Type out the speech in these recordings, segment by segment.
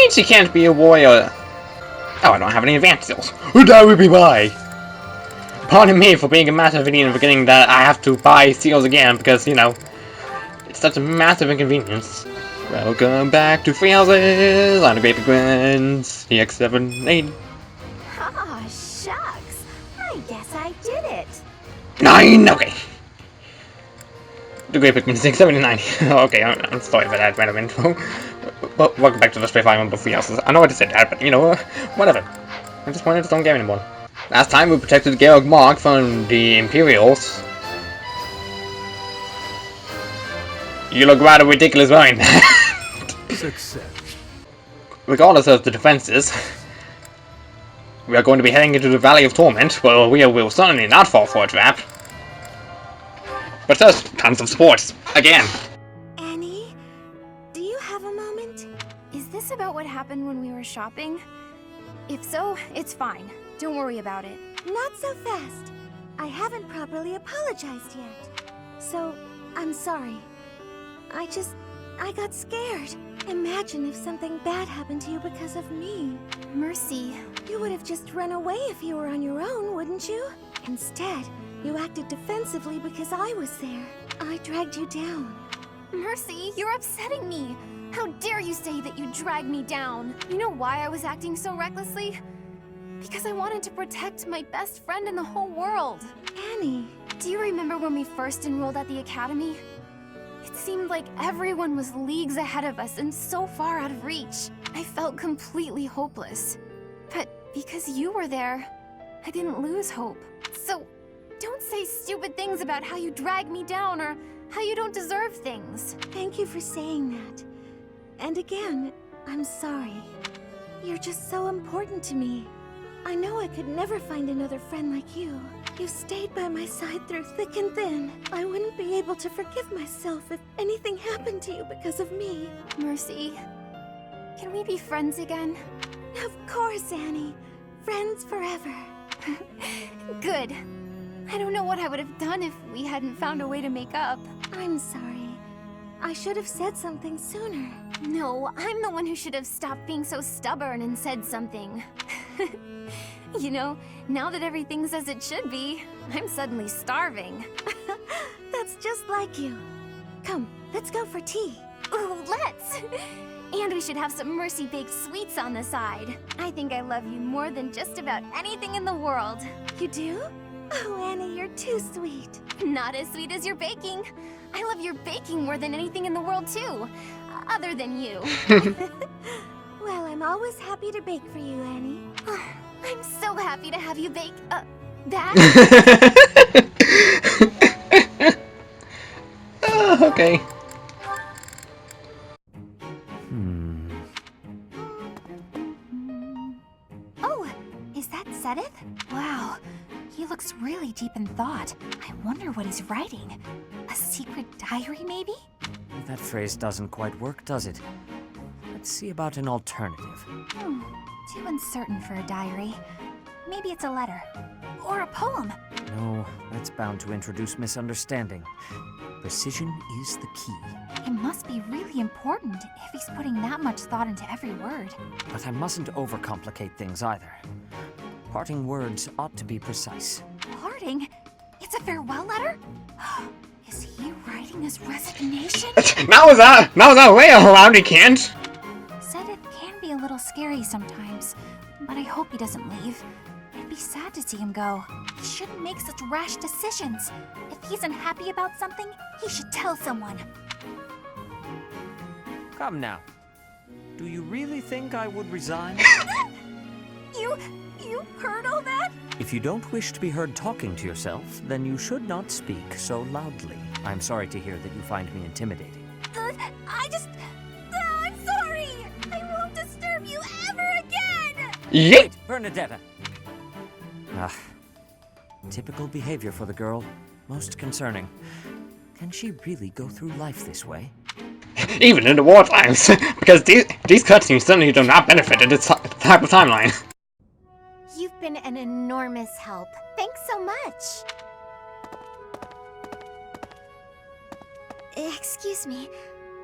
means he can't be a warrior? Oh, I don't have any advanced skills. That would be why. Pardon me for being a massive idiot and forgetting that I have to buy seals again because, you know, it's such a massive inconvenience. Welcome back to Freezes on the Great Penguins, EX78. Ah, shucks. I guess I did it. 9, okay. The Great Penguins EX79. Okay, I'm sorry for that random info. But welcome back to the Space Island of Freezes. I know I just said that, but you know, whatever. I just wanted its own game anymore. Last time we protected Georg Mark from the Imperials. You look rather ridiculous wearing that. Success. Regardless of the defenses, we are going to be heading into the Valley of Torment, where we will certainly not fall for a trap. But first, tons of sports. Again. Annie, do you have a moment? Is this about what happened when we were shopping? If so, it's fine. Don't worry about it. Not so fast. I haven't properly apologized yet. So, I'm sorry. I got scared. Imagine if something bad happened to you because of me. Mercy. You would have just run away if you were on your own, wouldn't you? Instead, you acted defensively because I was there. I dragged you down. Mercy, you're upsetting me. How dare you say that you dragged me down? You know why I was acting so recklessly? Because I wanted to protect my best friend in the whole world. Annie. Do you remember when we first enrolled at the academy? It seemed like everyone was leagues ahead of us and so far out of reach. I felt completely hopeless. But because you were there, I didn't lose hope. So, don't say stupid things about how you dragged me down or how you don't deserve things. Thank you for saying that. And again, I'm sorry. You're just so important to me. I know I could never find another friend like you. You stayed by my side through thick and thin. I wouldn't be able to forgive myself if anything happened to you because of me. Mercy, can we be friends again? Of course, Annie. Friends forever. Good. I don't know what I would have done if we hadn't found a way to make up. I'm sorry. I should have said something sooner. No, I'm the one who should have stopped being so stubborn and said something. You know, now that everything's as it should be, I'm suddenly starving. That's just like you. Come, let's go for tea. Ooh, let's! And we should have some Mercy-baked sweets on the side. I think I love you more than just about anything in the world. You do? Oh, Annie, you're too sweet. Not as sweet as your baking. I love your baking more than anything in the world, too. Other than you. Well, I'm always happy to bake for you, Annie. I'm so happy to have you bake, that? Okay. Oh, is that Sedith? Wow, he looks really deep in thought. I wonder what he's writing. A secret diary, maybe? That phrase doesn't quite work, does it? Let's see about an alternative. Too uncertain for a diary. Maybe it's a letter. Or a poem. No, that's bound to introduce misunderstanding. Precision is the key. It must be really important if he's putting that much thought into every word. But I mustn't overcomplicate things either. Parting words ought to be precise. Parting? It's a farewell letter? Is he writing his resignation? Now is that way around he can't. Sedith can be a little scary sometimes, but I hope he doesn't leave. It'd be sad to see him go. He shouldn't make such rash decisions. If he's unhappy about something, he should tell someone. Come now. Do you really think I would resign? You heard all that? If you don't wish to be heard talking to yourself, then you should not speak so loudly. I'm sorry to hear that you find me intimidating. I'm sorry! I won't disturb you ever again! Yeet! Wait, Bernadetta! Typical behavior for the girl. Most concerning. Can she really go through life this way? Even in the war times, because these cutscenes certainly do not benefit in this type of timeline. You've been an enormous help. Thanks so much. Excuse me.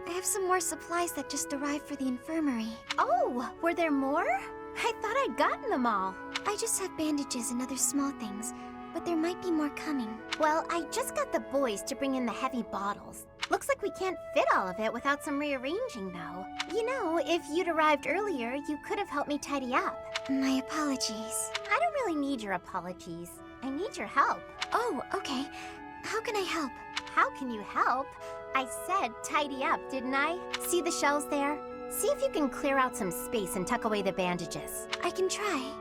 I have some more supplies that just arrived for the infirmary. Oh, were there more? I thought I'd gotten them all. I just have bandages and other small things, but there might be more coming. Well, I just got the boys to bring in the heavy bottles. Looks like we can't fit all of it without some rearranging, though. You know, if you'd arrived earlier, you could have helped me tidy up. My apologies. I don't really need your apologies. I need your help. Oh, okay. How can I help? How can you help? I said tidy up, didn't I? See the shelves there? See if you can clear out some space and tuck away the bandages. I can try.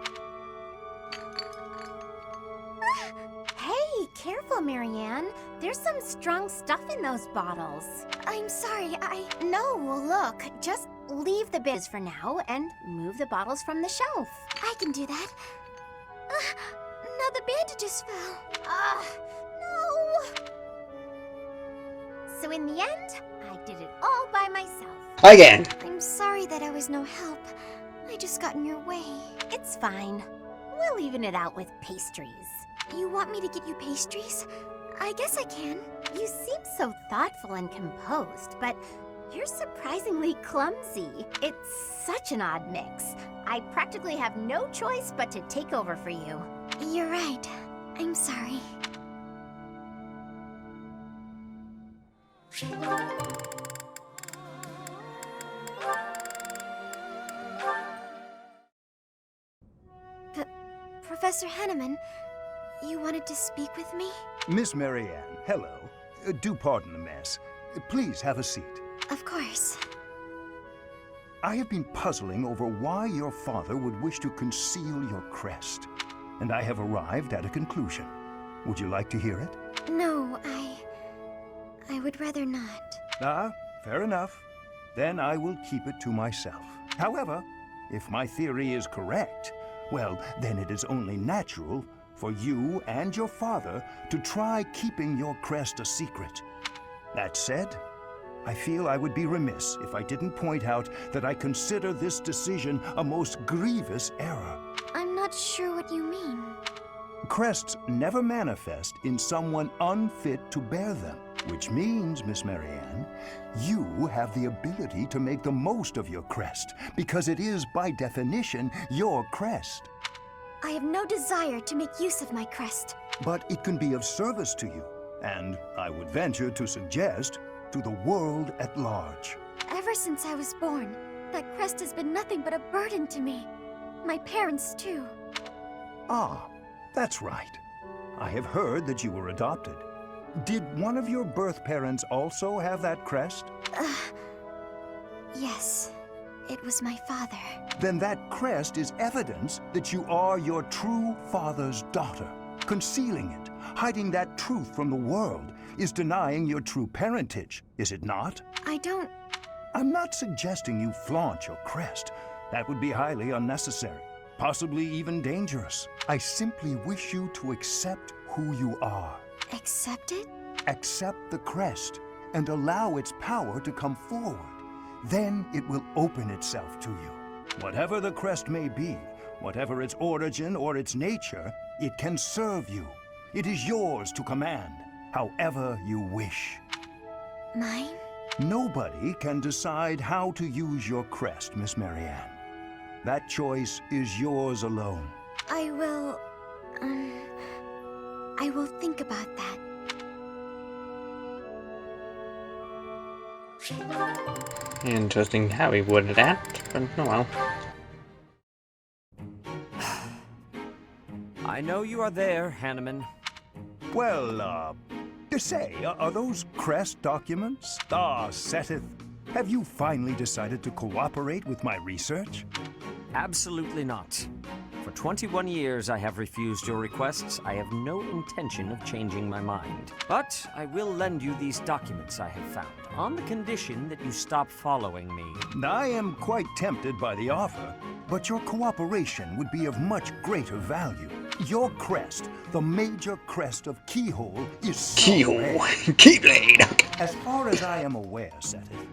Hey, careful, Marianne. There's some strong stuff in those bottles. I'm sorry, No, look, just leave the bits for now and move the bottles from the shelf. I can do that. Now the bandages fell. No! So in the end, I did it all by myself. Again! I'm sorry that I was no help. I just got in your way. It's fine. We'll even it out with pastries. You want me to get you pastries? I guess I can. You seem so thoughtful and composed, but you're surprisingly clumsy. It's such an odd mix. I practically have no choice but to take over for you. You're right. I'm sorry. Professor Henneman, you wanted to speak with me? Miss Marianne, hello. Do pardon the mess. Please have a seat. Of course. I have been puzzling over why your father would wish to conceal your crest, and I have arrived at a conclusion. Would you like to hear it? No, I would rather not. Ah, fair enough. Then I will keep it to myself. However, if my theory is correct, well, then it is only natural for you and your father to try keeping your crest a secret. That said, I feel I would be remiss if I didn't point out that I consider this decision a most grievous error. I'm not sure what you mean. Crests never manifest in someone unfit to bear them, which means, Miss Marianne, you have the ability to make the most of your crest, because it is, by definition, your crest. I have no desire to make use of my crest. But it can be of service to you, and I would venture to suggest, to the world at large. Ever since I was born, that crest has been nothing but a burden to me. My parents, too. Ah, that's right. I have heard that you were adopted. Did one of your birth parents also have that crest? Yes. It was my father. Then that crest is evidence that you are your true father's daughter. Concealing it, hiding that truth from the world, is denying your true parentage, is it not? I'm not suggesting you flaunt your crest. That would be highly unnecessary, possibly even dangerous. I simply wish you to accept who you are. Accept it? Accept the crest and allow its power to come forward. Then it will open itself to you. Whatever the crest may be, whatever its origin or its nature, it can serve you. It is yours to command, however you wish. Mine? Nobody can decide how to use your crest, Miss Marianne. That choice is yours alone. I will think about that. Interesting how he worded that, but oh well. I know you are there, Hanneman. Well, say, are those crest documents? Ah, Seteth, have you finally decided to cooperate with my research? Absolutely not. For 21 years I have refused your requests. I have no intention of changing my mind. But I will lend you these documents I have found, on the condition that you stop following me. I am quite tempted by the offer, but your cooperation would be of much greater value. Your crest, the major crest of Keyhole, is so Keyhole! rare. Keyblade! As far as I am aware, Seteth,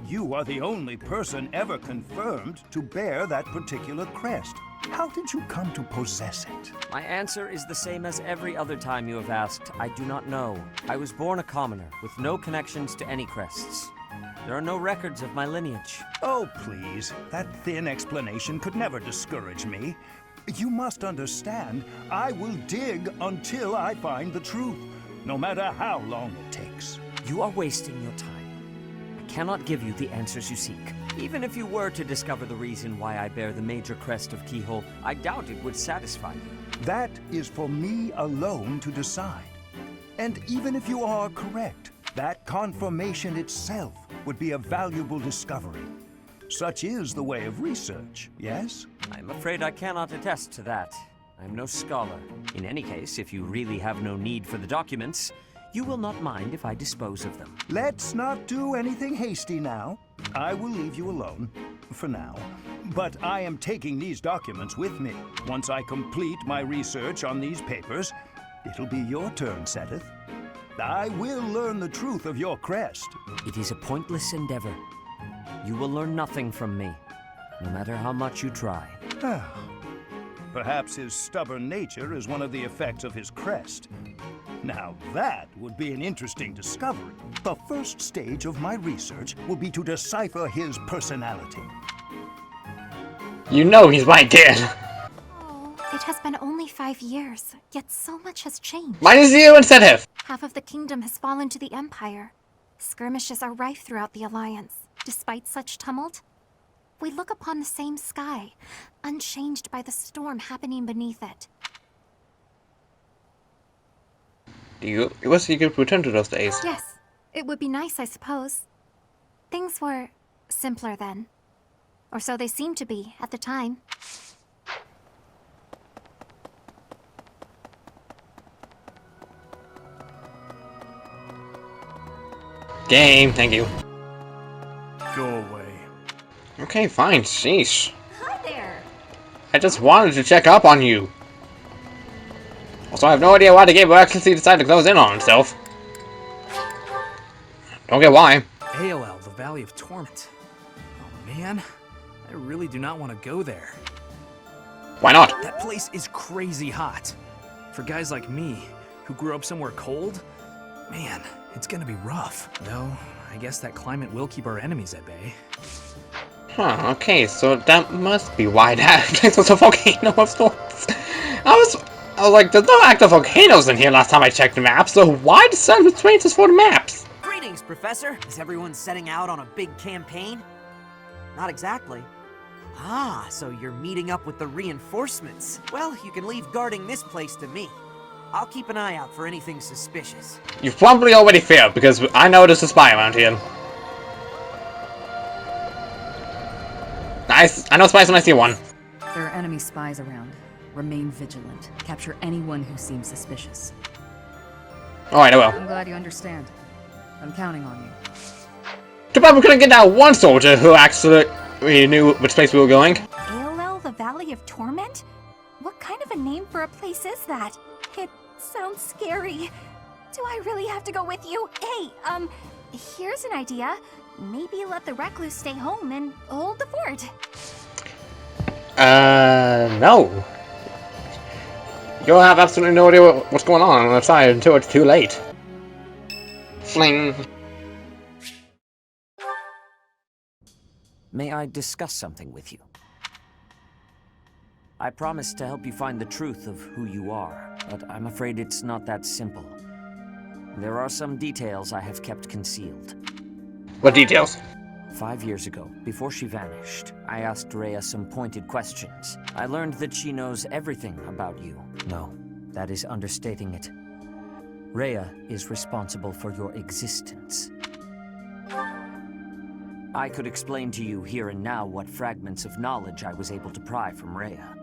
you are the only person ever confirmed to bear that particular crest. How did you come to possess it? My answer is the same as every other time you have asked. I do not know. I was born a commoner, with no connections to any crests. There are no records of my lineage. Oh, please. That thin explanation could never discourage me. You must understand, I will dig until I find the truth, no matter how long it takes. You are wasting your time. I cannot give you the answers you seek. Even if you were to discover the reason why I bear the major crest of Keyhole, I doubt it would satisfy you. That is for me alone to decide. And even if you are correct, that confirmation itself would be a valuable discovery. Such is the way of research, yes? I'm afraid I cannot attest to that. I'm no scholar. In any case, if you really have no need for the documents, you will not mind if I dispose of them. Let's not do anything hasty now. I will leave you alone, for now. But I am taking these documents with me. Once I complete my research on these papers, it'll be your turn, Seth. I will learn the truth of your crest. It is a pointless endeavor. You will learn nothing from me, no matter how much you try. Perhaps his stubborn nature is one of the effects of his crest. Now that would be an interesting discovery. The first stage of my research will be to decipher his personality. You know he's my kid. Oh, it has been only 5 years, yet so much has changed. Minus you and Seth. Half of the kingdom has fallen to the Empire. Skirmishes are rife throughout the Alliance. Despite such tumult, we look upon the same sky, unchanged by the storm happening beneath it. You wish you could return to those days. Yes, it would be nice, I suppose. Things were simpler then. Or so they seemed to be at the time. Game, thank you. Go away. Okay, fine, sheesh. Hi there. I just wanted to check up on you. Also, I have no idea why the game actually decided to close in on himself. Don't get why. AOL, the Valley of Torment. Oh man, I really do not want to go there. Why not? That place is crazy hot. For guys like me, who grew up somewhere cold, man, it's gonna be rough. Though, I guess that climate will keep our enemies at bay. Huh, okay, so that must be why that place was a volcano of sorts. I was like, there's no active volcanoes in here last time I checked the map, so why decide which places for the maps? Greetings, Professor. Is everyone setting out on a big campaign? Not exactly. Ah, so you're meeting up with the reinforcements. Well, you can leave guarding this place to me. I'll keep an eye out for anything suspicious. You've probably already failed, because I know there's a spy around here. I know spies when I see one. There are enemy spies around. Remain vigilant. Capture anyone who seems suspicious. Alright, I will. I'm glad you understand. I'm counting on you. Too bad we couldn't get that one soldier who actually knew which place we were going. AOL, the Valley of Torment? What kind of a name for a place is that? It sounds scary. Do I really have to go with you? Hey, here's an idea. Maybe let the recluse stay home and hold the fort. No. You'll have absolutely no idea what's going on the side until it's too late. Fling. May I discuss something with you? I promised to help you find the truth of who you are, but I'm afraid it's not that simple. There are some details I have kept concealed. What details? 5 years ago, before she vanished, I asked Rhea some pointed questions. I learned that she knows everything about you. No, that is understating it. Rhea is responsible for your existence. I could explain to you here and now what fragments of knowledge I was able to pry from Rhea.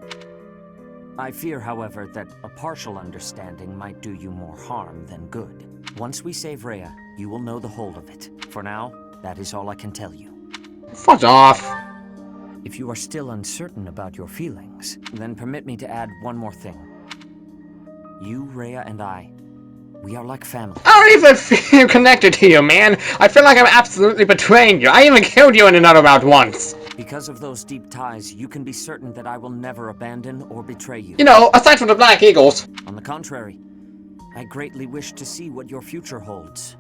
I fear, however, that a partial understanding might do you more harm than good. Once we save Rhea, you will know the whole of it. For now, that is all I can tell you. Fuck off. If you are still uncertain about your feelings, then permit me to add one more thing. You, Rhea, and I, we are like family. I don't even feel connected to you, man. I feel like I'm absolutely betraying you. I even killed you in another round once. Because of those deep ties, you can be certain that I will never abandon or betray you. You know, aside from the Black Eagles. On the contrary, I greatly wish to see what your future holds.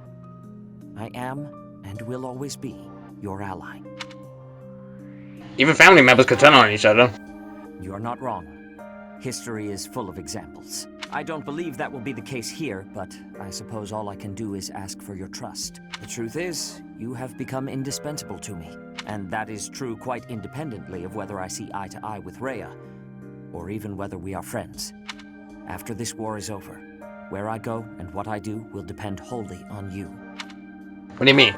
I am, and will always be, your ally. Even family members could turn on each other. You are not wrong. History is full of examples. I don't believe that will be the case here, but I suppose all I can do is ask for your trust. The truth is, you have become indispensable to me, and that is true quite independently of whether I see eye to eye with Rhea, or even whether we are friends. After this war is over, where I go and what I do will depend wholly on you. What do you mean?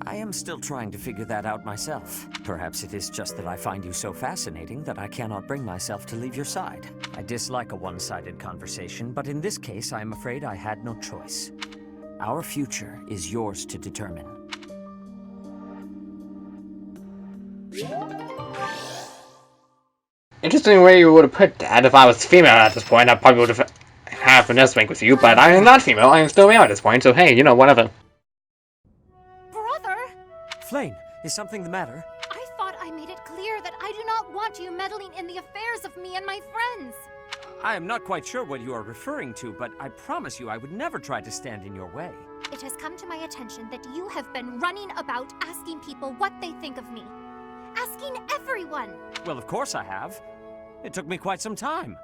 I am still trying to figure that out myself. Perhaps it is just that I find you so fascinating that I cannot bring myself to leave your side. I dislike a one-sided conversation, but in this case I am afraid I had no choice. Our future is yours to determine. Interesting way you would have put that. If I was female at this point, I probably would have had a nest with you, but I am not female. I am still male at this point, so hey, you know, whatever. Brother! Flame, is something the matter? I thought I made it clear that I do not want you meddling in the affairs of me and my friends. I am not quite sure what you are referring to, but I promise you I would never try to stand in your way. It has come to my attention that you have been running about asking people what they think of me. Asking everyone. Well, of course I have. It took me quite some time.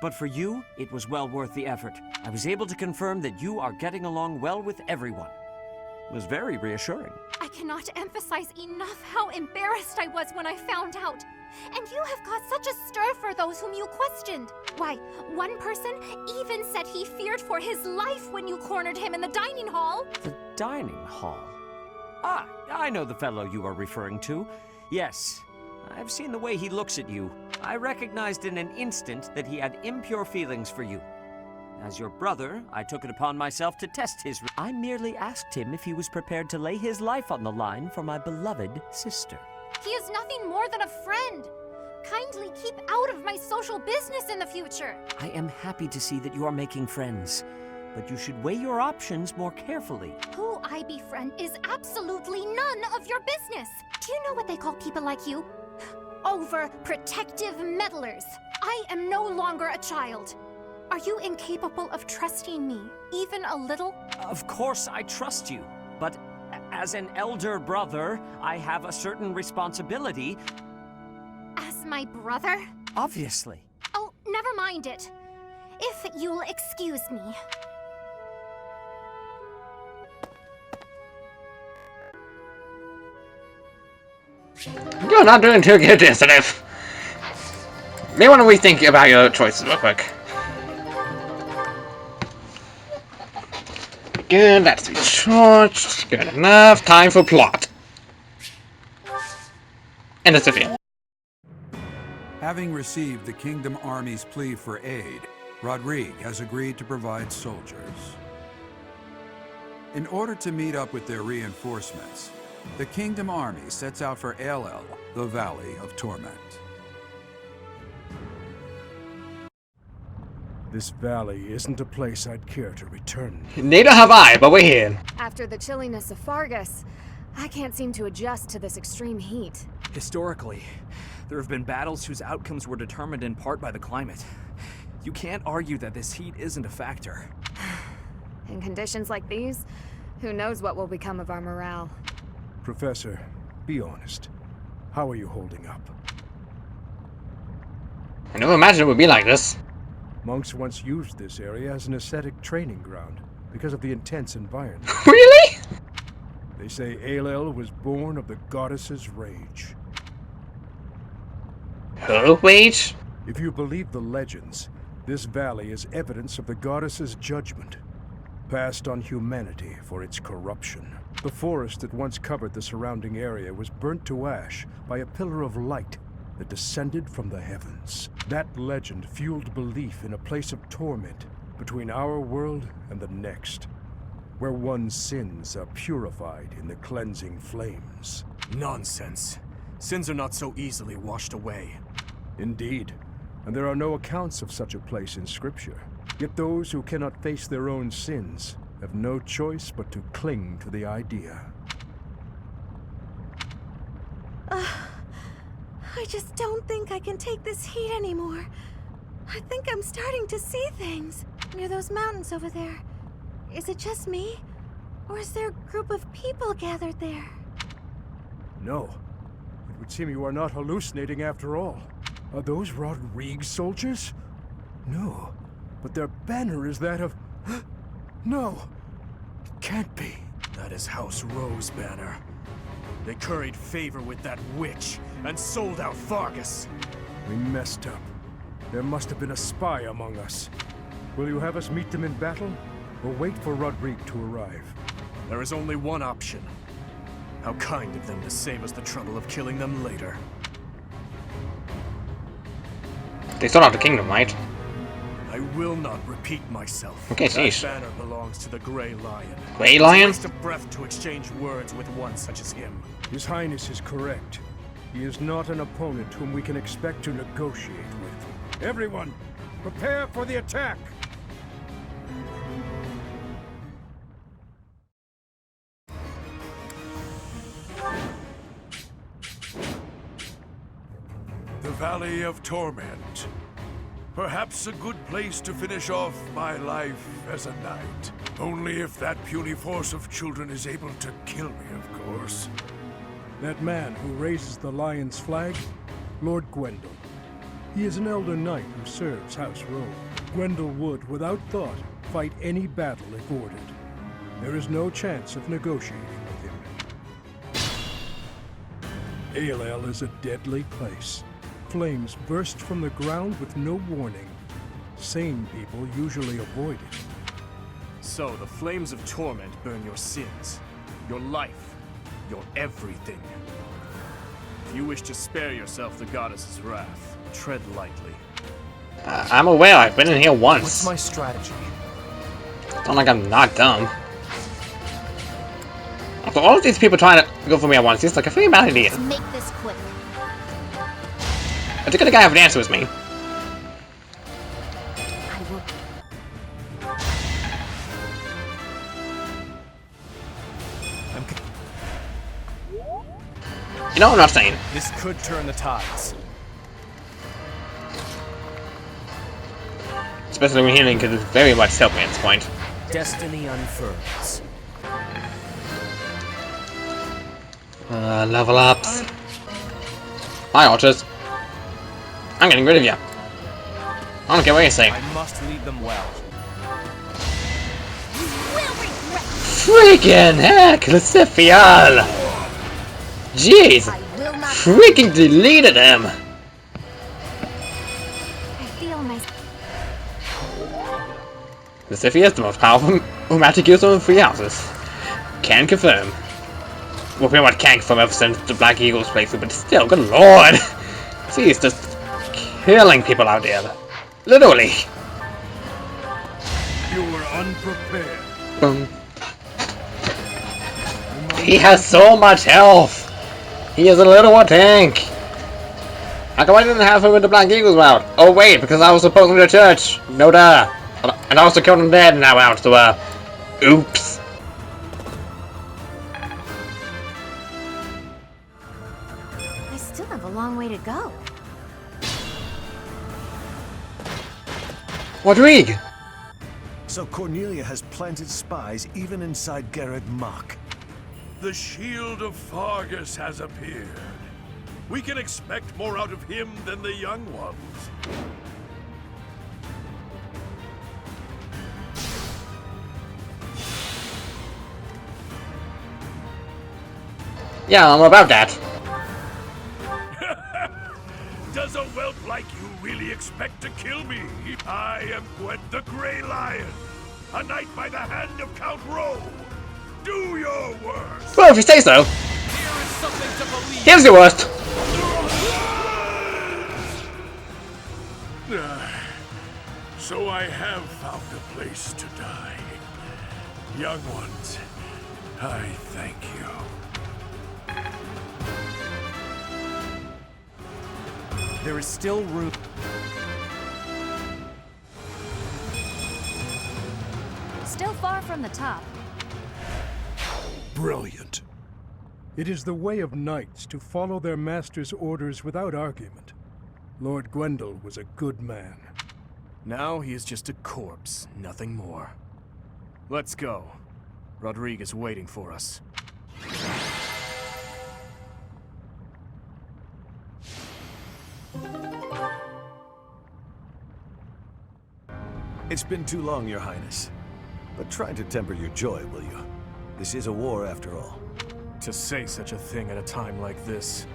But for you, it was well worth the effort. I was able to confirm that you are getting along well with everyone. It was very reassuring. I cannot emphasize enough how embarrassed I was when I found out. And you have caused such a stir for those whom you questioned. Why, one person even said he feared for his life when you cornered him in the dining hall. The dining hall? Ah, I know the fellow you are referring to. Yes, I've seen the way he looks at you. I recognized in an instant that he had impure feelings for you. As your brother, I took it upon myself to test his... I merely asked him if he was prepared to lay his life on the line for my beloved sister. He is nothing more than a friend. Kindly keep out of my social business in the future. I am happy to see that you are making friends, but you should weigh your options more carefully. Who I befriend is absolutely none of your business. Do you know what they call people like you? Overprotective meddlers. I am no longer a child. Are you incapable of trusting me, even a little? Of course I trust you, but as an elder brother, I have a certain responsibility. As my brother? Obviously. Oh, never mind it. If you'll excuse me. You're not doing too good, Incentive. May want to rethink about your choices real quick. Good, that's recharged. Good enough. Time for plot. And it's a film. Having received the Kingdom Army's plea for aid, Rodrigue has agreed to provide soldiers. In order to meet up with their reinforcements, the Kingdom Army sets out for Aelel, the Valley of Torment. This valley isn't a place I'd care to return. Neither have I, but we're here. After the chilliness of Fargus, I can't seem to adjust to this extreme heat. Historically, there have been battles whose outcomes were determined in part by the climate. You can't argue that this heat isn't a factor. In conditions like these, who knows what will become of our morale. Professor, be honest. How are you holding up? I never imagined it would be like this. Monks once used this area as an ascetic training ground because of the intense environment. Really? They say Aelel was born of the goddess's rage. Her rage? If you believe the legends, this valley is evidence of the goddess's judgment, passed on humanity for its corruption. The forest that once covered the surrounding area was burnt to ash by a pillar of light that descended from the heavens. That legend fueled belief in a place of torment between our world and the next, where one's sins are purified in the cleansing flames. Nonsense. Sins are not so easily washed away. Indeed, and there are no accounts of such a place in Scripture. Yet those who cannot face their own sins have no choice but to cling to the idea. I just don't think I can take this heat anymore. I think I'm starting to see things. Near those mountains over there. Is it just me? Or is there a group of people gathered there? No. It would seem you are not hallucinating after all. Are those Rodriguez soldiers? No. But their banner is that of... No. It can't be. That is House Rose banner. They curried favor with that witch and sold out Fargus. We messed up. There must have been a spy among us. Will you have us meet them in battle, or wait for Rodriguez to arrive? There is only one option. How kind of them to save us the trouble of killing them later. They sold out the kingdom, right? I will not repeat myself. Okay, that sheesh. banner belongs to the Grey Lion. Grey Lion? It's a waste of breath to exchange words with one such as him. His Highness is correct. He is not an opponent whom we can expect to negotiate with. Everyone, prepare for the attack! The Valley of Torment. Perhaps a good place to finish off my life as a knight. Only if that puny force of children is able to kill me, of course. That man who raises the lion's flag, Lord Gwendol. He is an elder knight who serves House Rowe. Gwendol would, without thought, fight any battle if ordered. There is no chance of negotiating with him. Aelel is a deadly place. Flames burst from the ground with no warning. Sane people usually avoid it. So the flames of torment burn your sins, your life, your everything. If you wish to spare yourself the goddess's wrath, tread lightly. I'm aware, I've been in here once. What's my strategy? It's not like I'm not dumb. After all of these people trying to go for me at once, it's like a pretty bad idea. Let's make this quick. I think the guy have an answer with me. I will. You know what I'm not saying? This could turn the tides. Especially when healing could very much help me at this point. Destiny unfurls. Level ups. Hi, Archers. I'm getting rid of you. I don't care what you say. I must lead them well. Freaking heck, Lucifial! Jeez! Freaking deleted him! I feel my... Lucifer is the most powerful magic user in 3 houses. Can confirm. Well, pretty much can't confirm ever since the Black Eagles playthrough, but still, good lord! He's just killing people out there. Literally. You were unprepared. Boom. He has so much health! He is a little tank! How come I didn't have him in the Black Eagles route? Oh wait, because I was supposed to be the church! No duh! And I also killed him dead in that route, so oops. I still have a long way to go. Rodrigue! So Cornelia has planted spies even inside Garreg Mach. The shield of Fargus has appeared. We can expect more out of him than the young ones. Yeah, I'm about that. Does a whelp like you really expect to kill me? I am Gwent the Grey Lion, a knight by the hand of Count Rowe. Do your worst. Well, if you say so. Here's your worst. So I have found a place to die. Young ones, I thank you. There is still room. Still far from the top. Brilliant. It is the way of knights to follow their master's orders without argument. Lord Gwendol was a good man. Now he is just a corpse, nothing more. Let's go. Rodrigue is waiting for us. It's been too long, Your Highness. But try to temper your joy, will you? This is a war, after all. To say such a thing at a time like this.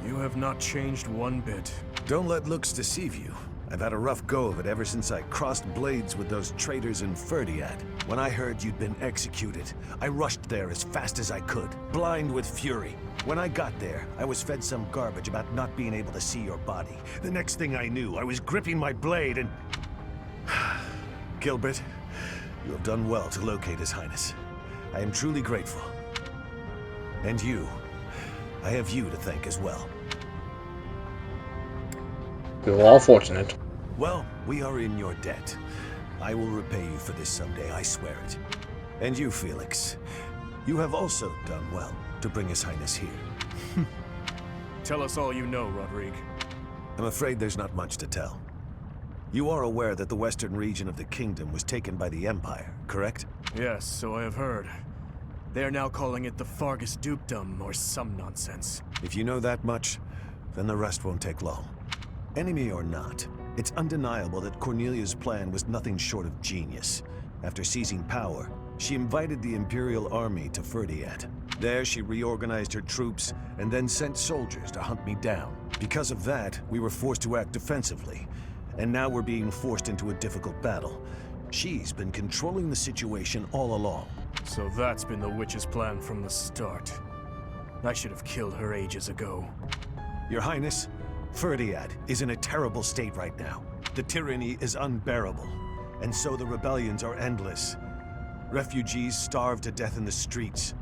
You have not changed one bit. Don't let looks deceive you. I've had a rough go of it ever since I crossed blades with those traitors in Ferdiad. When I heard you'd been executed, I rushed there as fast as I could, blind with fury. When I got there, I was fed some garbage about not being able to see your body. The next thing I knew, I was gripping my blade and... Gilbert, you have done well to locate His Highness. I am truly grateful. And you, I have you to thank as well. We were all fortunate. Well, we are in your debt. I will repay you for this someday, I swear it. And you, Felix, you have also done well to bring His Highness here. Tell us all you know, Rodrigue. I'm afraid there's not much to tell. You are aware that the western region of the kingdom was taken by the Empire, correct? Yes, so I have heard. They are now calling it the Fargus Dukedom, or some nonsense. If you know that much, then the rest won't take long. Enemy or not, it's undeniable that Cornelia's plan was nothing short of genius. After seizing power, she invited the Imperial Army to Ferdiad. There she reorganized her troops and then sent soldiers to hunt me down. Because of that, we were forced to act defensively. And now we're being forced into a difficult battle. She's been controlling the situation all along. So that's been the witch's plan from the start. I should have killed her ages ago. Your Highness, Ferdiad is in a terrible state right now. The tyranny is unbearable, and so the rebellions are endless. Refugees starve to death in the streets.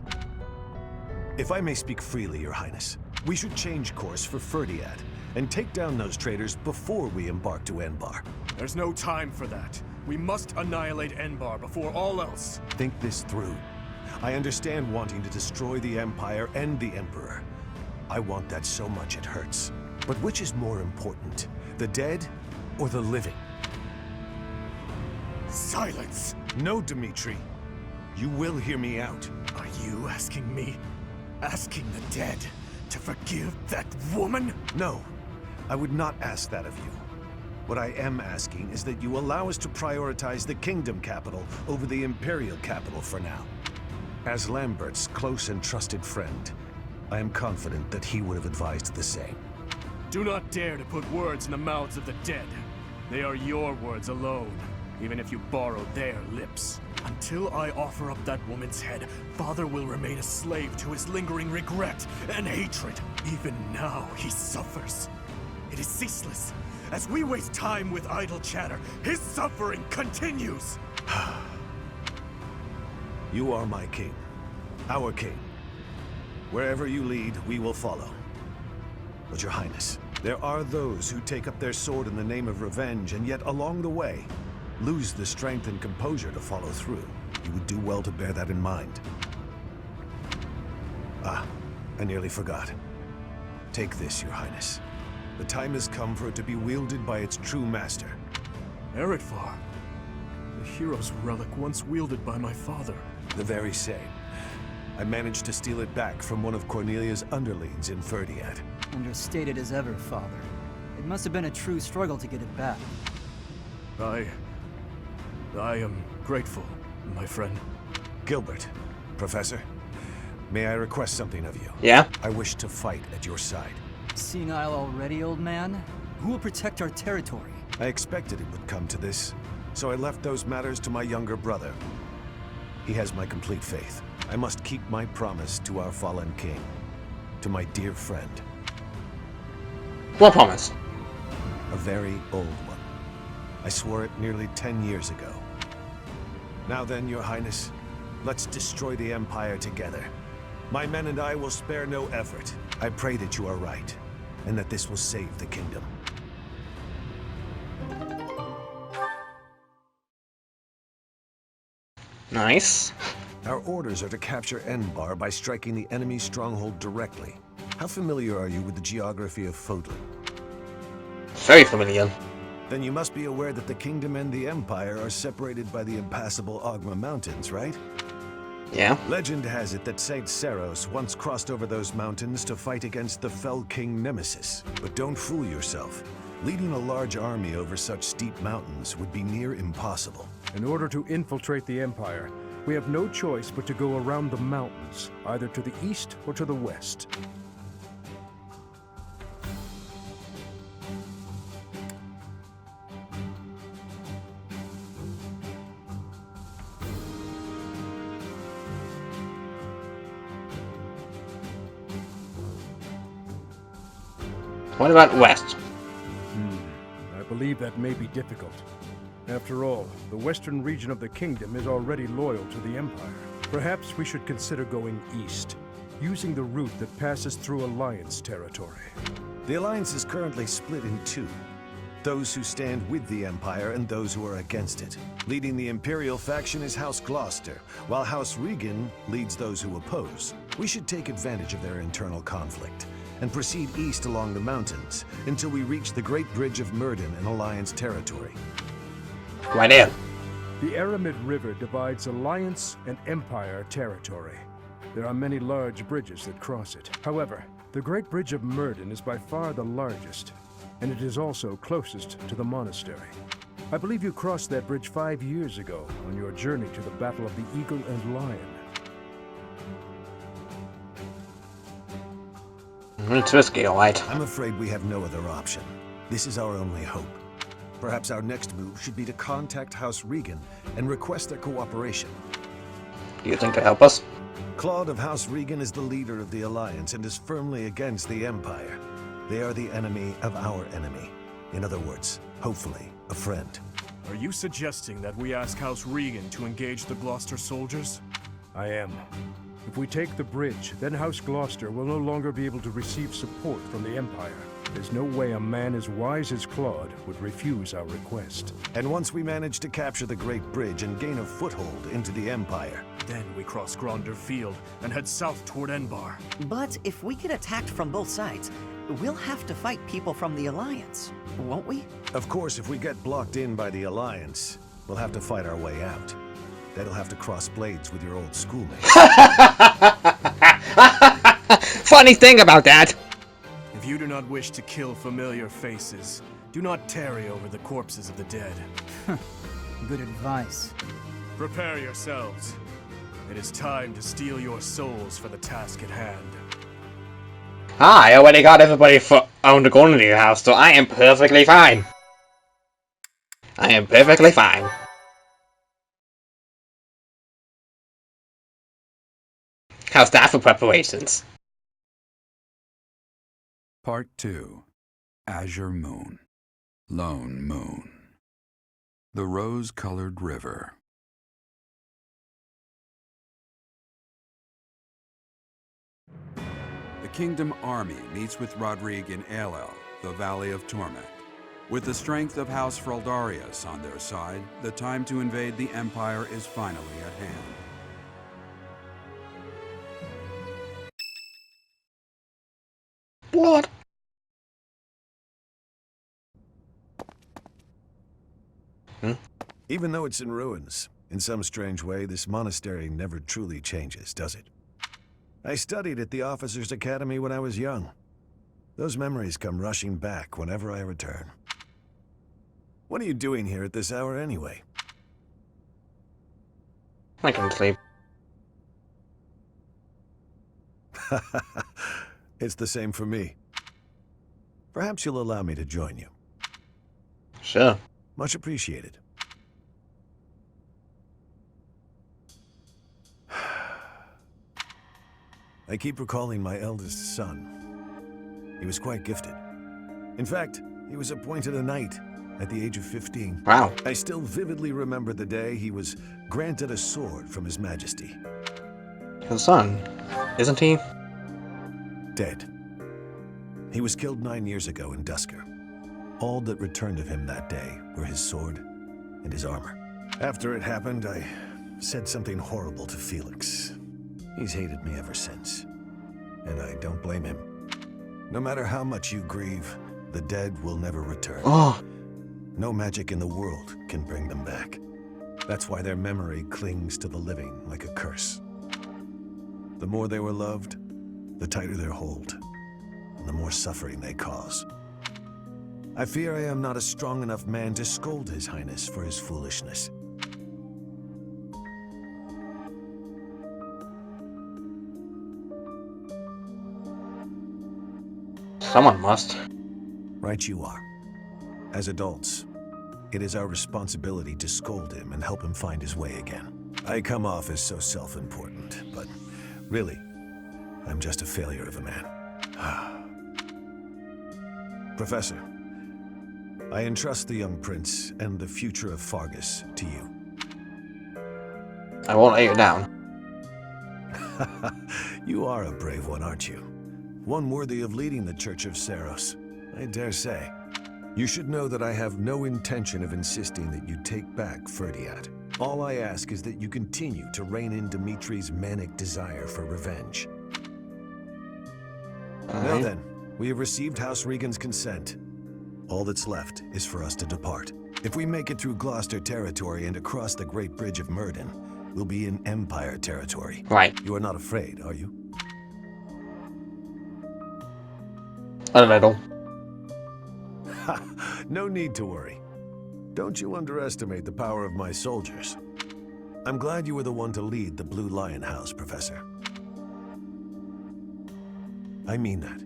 If I may speak freely, Your Highness, we should change course for Ferdiad and take down those traitors before we embark to Enbar. There's no time for that. We must annihilate Enbar before all else. Think this through. I understand wanting to destroy the Empire and the Emperor. I want that so much it hurts. But which is more important, the dead or the living? Silence! No, Dmitri. You will hear me out. Are you asking me? Asking the dead to forgive that woman? No, I would not ask that of you. What I am asking is that you allow us to prioritize the kingdom capital over the imperial capital for now. As Lambert's close and trusted friend, I am confident that he would have advised the same. Do not dare to put words in the mouths of the dead. They are your words alone, even if you borrow their lips. Until I offer up that woman's head, Father will remain a slave to his lingering regret and hatred. Even now, he suffers. It is ceaseless. As we waste time with idle chatter, his suffering continues! You are my king. Our king. Wherever you lead, we will follow. But Your Highness, there are those who take up their sword in the name of revenge, and yet along the way, lose the strength and composure to follow through. You would do well to bear that in mind. Ah, I nearly forgot. Take this, Your Highness. The time has come for it to be wielded by its true master. Eretvar. The hero's relic once wielded by my father. The very same. I managed to steal it back from one of Cornelia's underlings in Ferdiad. Understated as ever, Father. It must have been a true struggle to get it back. I am grateful, my friend. Gilbert, Professor, may I request something of you? Yeah? I wish to fight at your side. Senile already, old man? Who will protect our territory? I expected it would come to this, so I left those matters to my younger brother. He has my complete faith. I must keep my promise to our fallen king, to my dear friend. What promise? A very old one. I swore it nearly 10 years ago. Now then, Your Highness, let's destroy the Empire together. My men and I will spare no effort. I pray that you are right, and that this will save the kingdom. Nice. Our orders are to capture Enbar by striking the enemy's stronghold directly. How familiar are you with the geography of Fodlan? Very familiar. Then you must be aware that the kingdom and the Empire are separated by the impassable Ogma Mountains, right? Yeah? Legend has it that Saint Seros once crossed over those mountains to fight against the Fell King Nemesis. But don't fool yourself. Leading a large army over such steep mountains would be near impossible. In order to infiltrate the Empire, we have no choice but to go around the mountains, either to the east or to the west. What about west? I believe that may be difficult. After all, the western region of the kingdom is already loyal to the Empire. Perhaps we should consider going east, using the route that passes through Alliance territory. The Alliance is currently split in two. Those who stand with the Empire and those who are against it. Leading the Imperial faction is House Gloucester, while House Regan leads those who oppose. We should take advantage of their internal conflict and proceed east along the mountains until we reach the Great Bridge of Myrden in Alliance territory. Right in. The Aramid River divides Alliance and Empire territory. There are many large bridges that cross it. However, the Great Bridge of Myrden is by far the largest, and it is also closest to the monastery. I believe you crossed that bridge 5 years ago on your journey to the Battle of the Eagle and Lion. It's risky, alright. I'm afraid we have no other option. This is our only hope. Perhaps our next move should be to contact House Regan and request their cooperation. Do you think they'll help us? Claude of House Regan is the leader of the Alliance and is firmly against the Empire. They are the enemy of our enemy. In other words, hopefully, a friend. Are you suggesting that we ask House Regan to engage the Gloucester soldiers? I am. If we take the bridge, then House Gloucester will no longer be able to receive support from the Empire. There's no way a man as wise as Claude would refuse our request. And once we manage to capture the Great Bridge and gain a foothold into the Empire, then we cross Gronder Field and head south toward Enbar. But if we get attacked from both sides, we'll have to fight people from the Alliance, won't we? Of course, if we get blocked in by the Alliance, we'll have to fight our way out. Then you'll have to cross blades with your old schoolmate. Funny thing about that! If you do not wish to kill familiar faces, do not tarry over the corpses of the dead. Good advice. Prepare yourselves. It is time to steal your souls for the task at hand. I already got everybody on the golden in your house, so I am perfectly fine. I am perfectly fine. How's that for preparations? Part 2. Azure Moon. Lone Moon. The Rose-Colored River. The Kingdom Army meets with Rodrigue in Aelel, the Valley of Torment. With the strength of House Fraldarius on their side, the time to invade the Empire is finally at hand. What? Even though it's in ruins, in some strange way, this monastery never truly changes, does it? I studied at the Officers' Academy when I was young. Those memories come rushing back whenever I return. What are you doing here at this hour anyway? I can sleep. It's the same for me. Perhaps you'll allow me to join you. Sure. Much appreciated. I keep recalling my eldest son. He was quite gifted. In fact, he was appointed a knight at the age of 15. Wow. I still vividly remember the day he was granted a sword from His Majesty. His son, isn't he? Dead. He was killed 9 years ago in Dusker. All that returned of him that day were his sword and his armor. After it happened, I said something horrible to Felix. He's hated me ever since, and I don't blame him. No matter how much you grieve, the dead will never return. Oh. No magic in the world can bring them back. That's why their memory clings to the living like a curse. The more they were loved, the tighter their hold, and the more suffering they cause. I fear I am not a strong enough man to scold His Highness for his foolishness. Someone must. Right you are. As adults, it is our responsibility to scold him and help him find his way again. I come off as so self-important, but really, I'm just a failure of a man. Professor, I entrust the young prince and the future of Fargus to you. I won't lay you down. You are a brave one, aren't you? One worthy of leading the Church of Seros, I dare say. You should know that I have no intention of insisting that you take back Ferdiat. All I ask is that you continue to rein in Dimitri's manic desire for revenge. Now then, we have received House Regan's consent. All that's left is for us to depart. If we make it through Gloucester territory and across the Great Bridge of Myrden, we'll be in Empire territory. Right. You are not afraid, are you? A little. No need to worry. Don't you underestimate the power of my soldiers. I'm glad you were the one to lead the Blue Lion House, Professor. I mean that.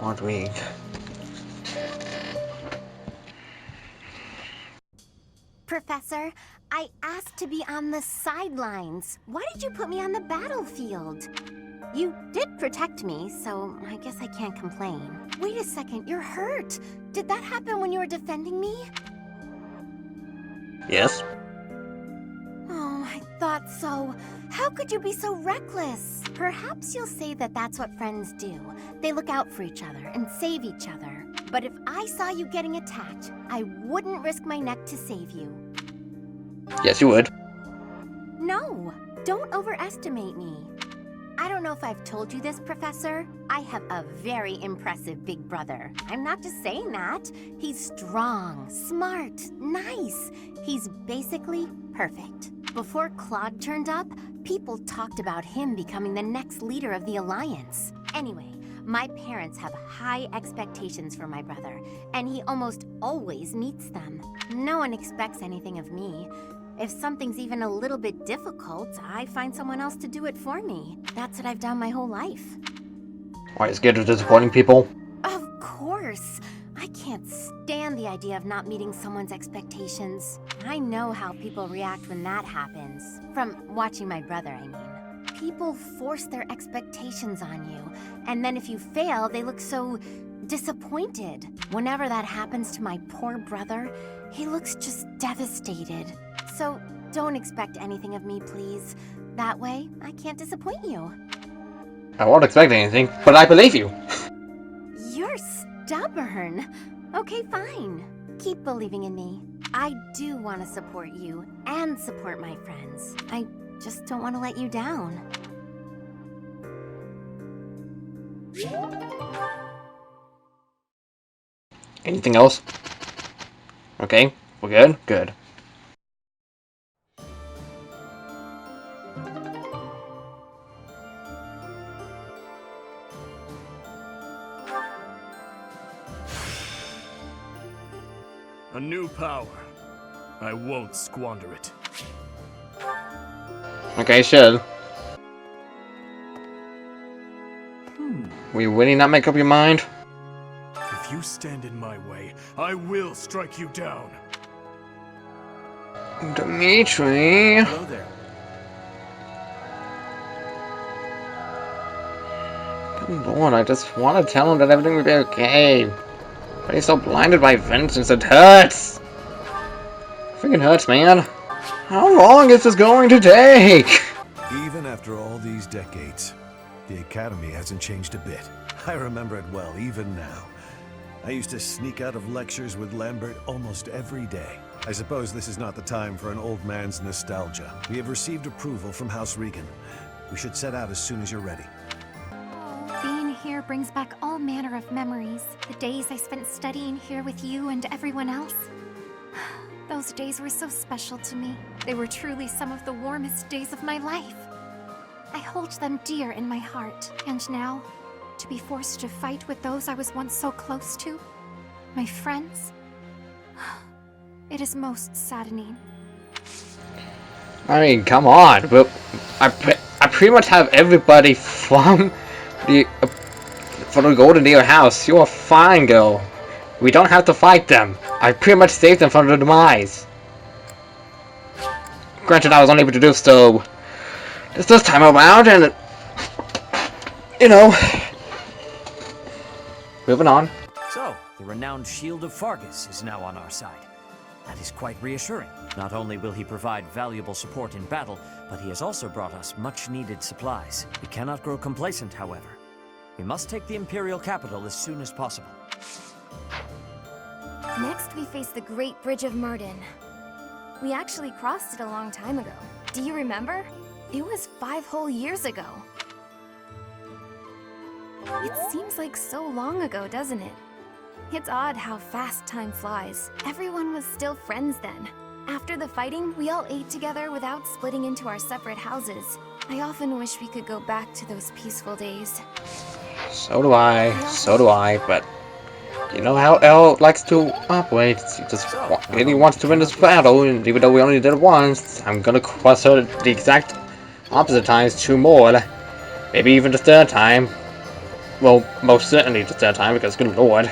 What week? Professor, I asked to be on the sidelines. Why did you put me on the battlefield? You did protect me, so I guess I can't complain. Wait a second, you're hurt. Did that happen when you were defending me? Yes. Oh, I thought so. How could you be so reckless? Perhaps you'll say that that's what friends do. They look out for each other and save each other. But if I saw you getting attacked, I wouldn't risk my neck to save you. Yes, you would. No, don't overestimate me. I don't know if I've told you this, Professor. I have a very impressive big brother. I'm not just saying that. He's strong, smart, nice. He's basically perfect. Before Claude turned up, people talked about him becoming the next leader of the Alliance. Anyway, my parents have high expectations for my brother, and he almost always meets them. No one expects anything of me. If something's even a little bit difficult, I find someone else to do it for me. That's what I've done my whole life. Why are you scared of disappointing people? Of course. I can't stand the idea of not meeting someone's expectations. I know how people react when that happens. From watching my brother, I mean. People force their expectations on you, and then if you fail, they look so disappointed. Whenever that happens to my poor brother, he looks just devastated. So don't expect anything of me, please. That way, I can't disappoint you. I won't expect anything, but I believe you. You're stubborn. Okay, fine. Keep believing in me. I do want to support you and support my friends. I just don't want to let you down. Anything else? Okay, we're good? Good. A new power. I won't squander it. Okay, should. Will you really not make up your mind? If you stand in my way, I will strike you down. Dimitri. Hello there. Good lord, I just want to tell him that everything will be okay. But he's so blinded by vengeance, it hurts! Freaking hurts, man. How long is this going to take? Even after all these decades, the Academy hasn't changed a bit. I remember it well, even now. I used to sneak out of lectures with Lambert almost every day. I suppose this is not the time for an old man's nostalgia. We have received approval from House Regan. We should set out as soon as you're ready. Being here brings back all manner of memories. The days I spent studying here with you and everyone else. Those days were so special to me. They were truly some of the warmest days of my life. I hold them dear in my heart. And now, to be forced to fight with those I was once so close to, my friends, it is most saddening. I mean, come on. Well, I pretty much have everybody from the Golden Deer house. You're fine, girl. We don't have to fight them. I pretty much saved them from their demise. Granted, I was unable to do so this time around, and you know, moving on. So, the renowned Shield of Fargus is now on our side. That is quite reassuring. Not only will he provide valuable support in battle, but he has also brought us much-needed supplies. We cannot grow complacent, however. We must take the Imperial capital as soon as possible. Next, we face the Great Bridge of Murden. We actually crossed it a long time ago. Do you remember? It was 5 whole years ago. It seems like so long ago, doesn't it? It's odd how fast time flies. Everyone was still friends then. After the fighting, we all ate together without splitting into our separate houses. I often wish we could go back to those peaceful days. So do I, but you know how Elle likes to operate. She just really wants to win this battle, and even though we only did it once, I'm gonna cross her the exact opposite times 2 more. Maybe even the 3rd time. Well, most certainly the 3rd time, because good lord.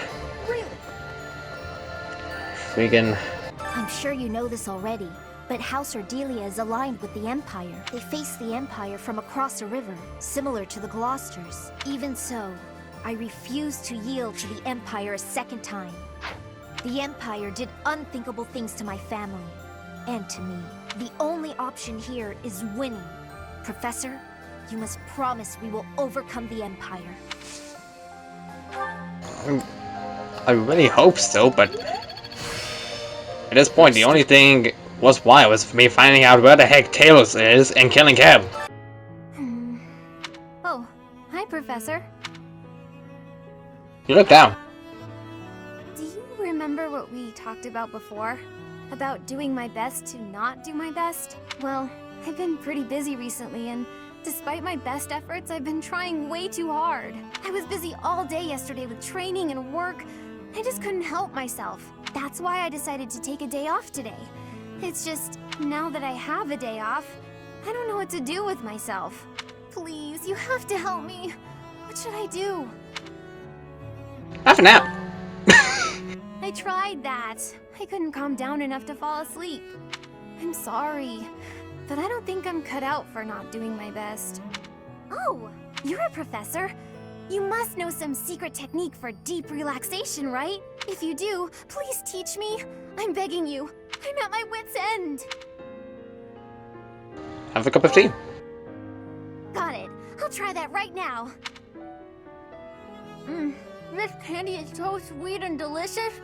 Freaking... I'm sure you know this already, but House Ordelia is aligned with the Empire. They face the Empire from across a river, similar to the Gloucesters. Even so, I refuse to yield to the Empire a 2nd time. The Empire did unthinkable things to my family, and to me. The only option here is winning. Professor, you must promise we will overcome the Empire. I really hope so, but at this point, the only thing worthwhile was for me finding out where the heck Talos is and killing him. Oh, hi, Professor. You look down. Do you remember what we talked about before? About doing my best to not do my best? Well, I've been pretty busy recently, and despite my best efforts, I've been trying way too hard. I was busy all day yesterday with training and work. I just couldn't help myself. That's why I decided to take a day off today. It's just, now that I have a day off, I don't know what to do with myself. Please, you have to help me. What should I do? Have a nap. I tried that. I couldn't calm down enough to fall asleep. I'm sorry, but I don't think I'm cut out for not doing my best. Oh, you're a professor. You must know some secret technique for deep relaxation, right? If you do, please teach me. I'm begging you. I'm at my wit's end. Have a cup of tea. Got it. I'll try that right now. This candy is so sweet and delicious,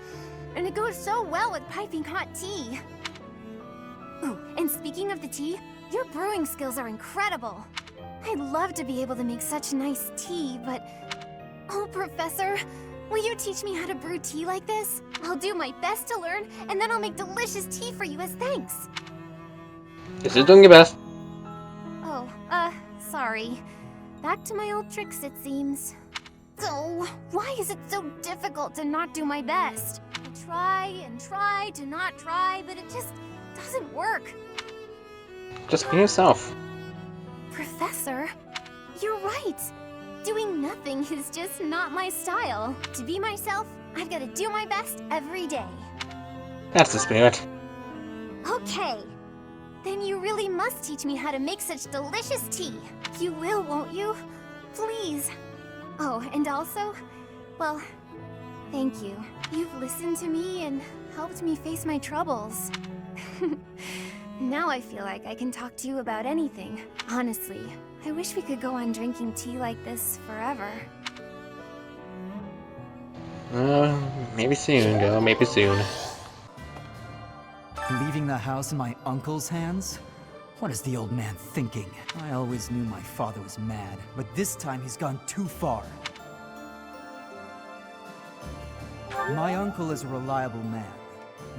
and it goes so well with piping hot tea. Ooh, and speaking of the tea, your brewing skills are incredible. I'd love to be able to make such nice tea, but... Oh, Professor, will you teach me how to brew tea like this? I'll do my best to learn, and then I'll make delicious tea for you as thanks. This is doing your best. Oh, sorry. Back to my old tricks, it seems. So, why is it so difficult to not do my best? I try and try to not try, but it just doesn't work. Just be yourself. Professor, you're right. Doing nothing is just not my style. To be myself, I've got to do my best every day. That's the spirit. Okay. Then you really must teach me how to make such delicious tea. You will, won't you? Please. Oh, and also, well, thank you. You've listened to me and helped me face my troubles. Now I feel like I can talk to you about anything. Honestly, I wish we could go on drinking tea like this forever. Maybe soon, girl. Maybe soon. Leaving the house in my uncle's hands? What is the old man thinking? I always knew my father was mad, but this time he's gone too far. My uncle is a reliable man,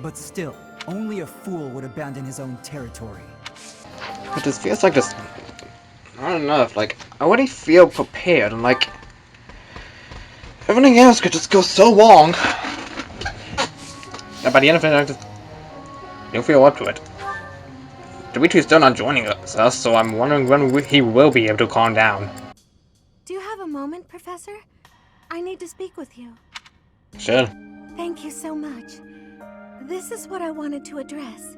but still, Only a fool would abandon his own territory. But this feels like this. I don't know. Like I already feel prepared, and like everything else could just go so wrong. And by the end of it, I just don't feel up to it. Dimitri's still not joining us, so I'm wondering when he will be able to calm down. Do you have a moment, Professor? I need to speak with you. Sure. Thank you so much. This is what I wanted to address.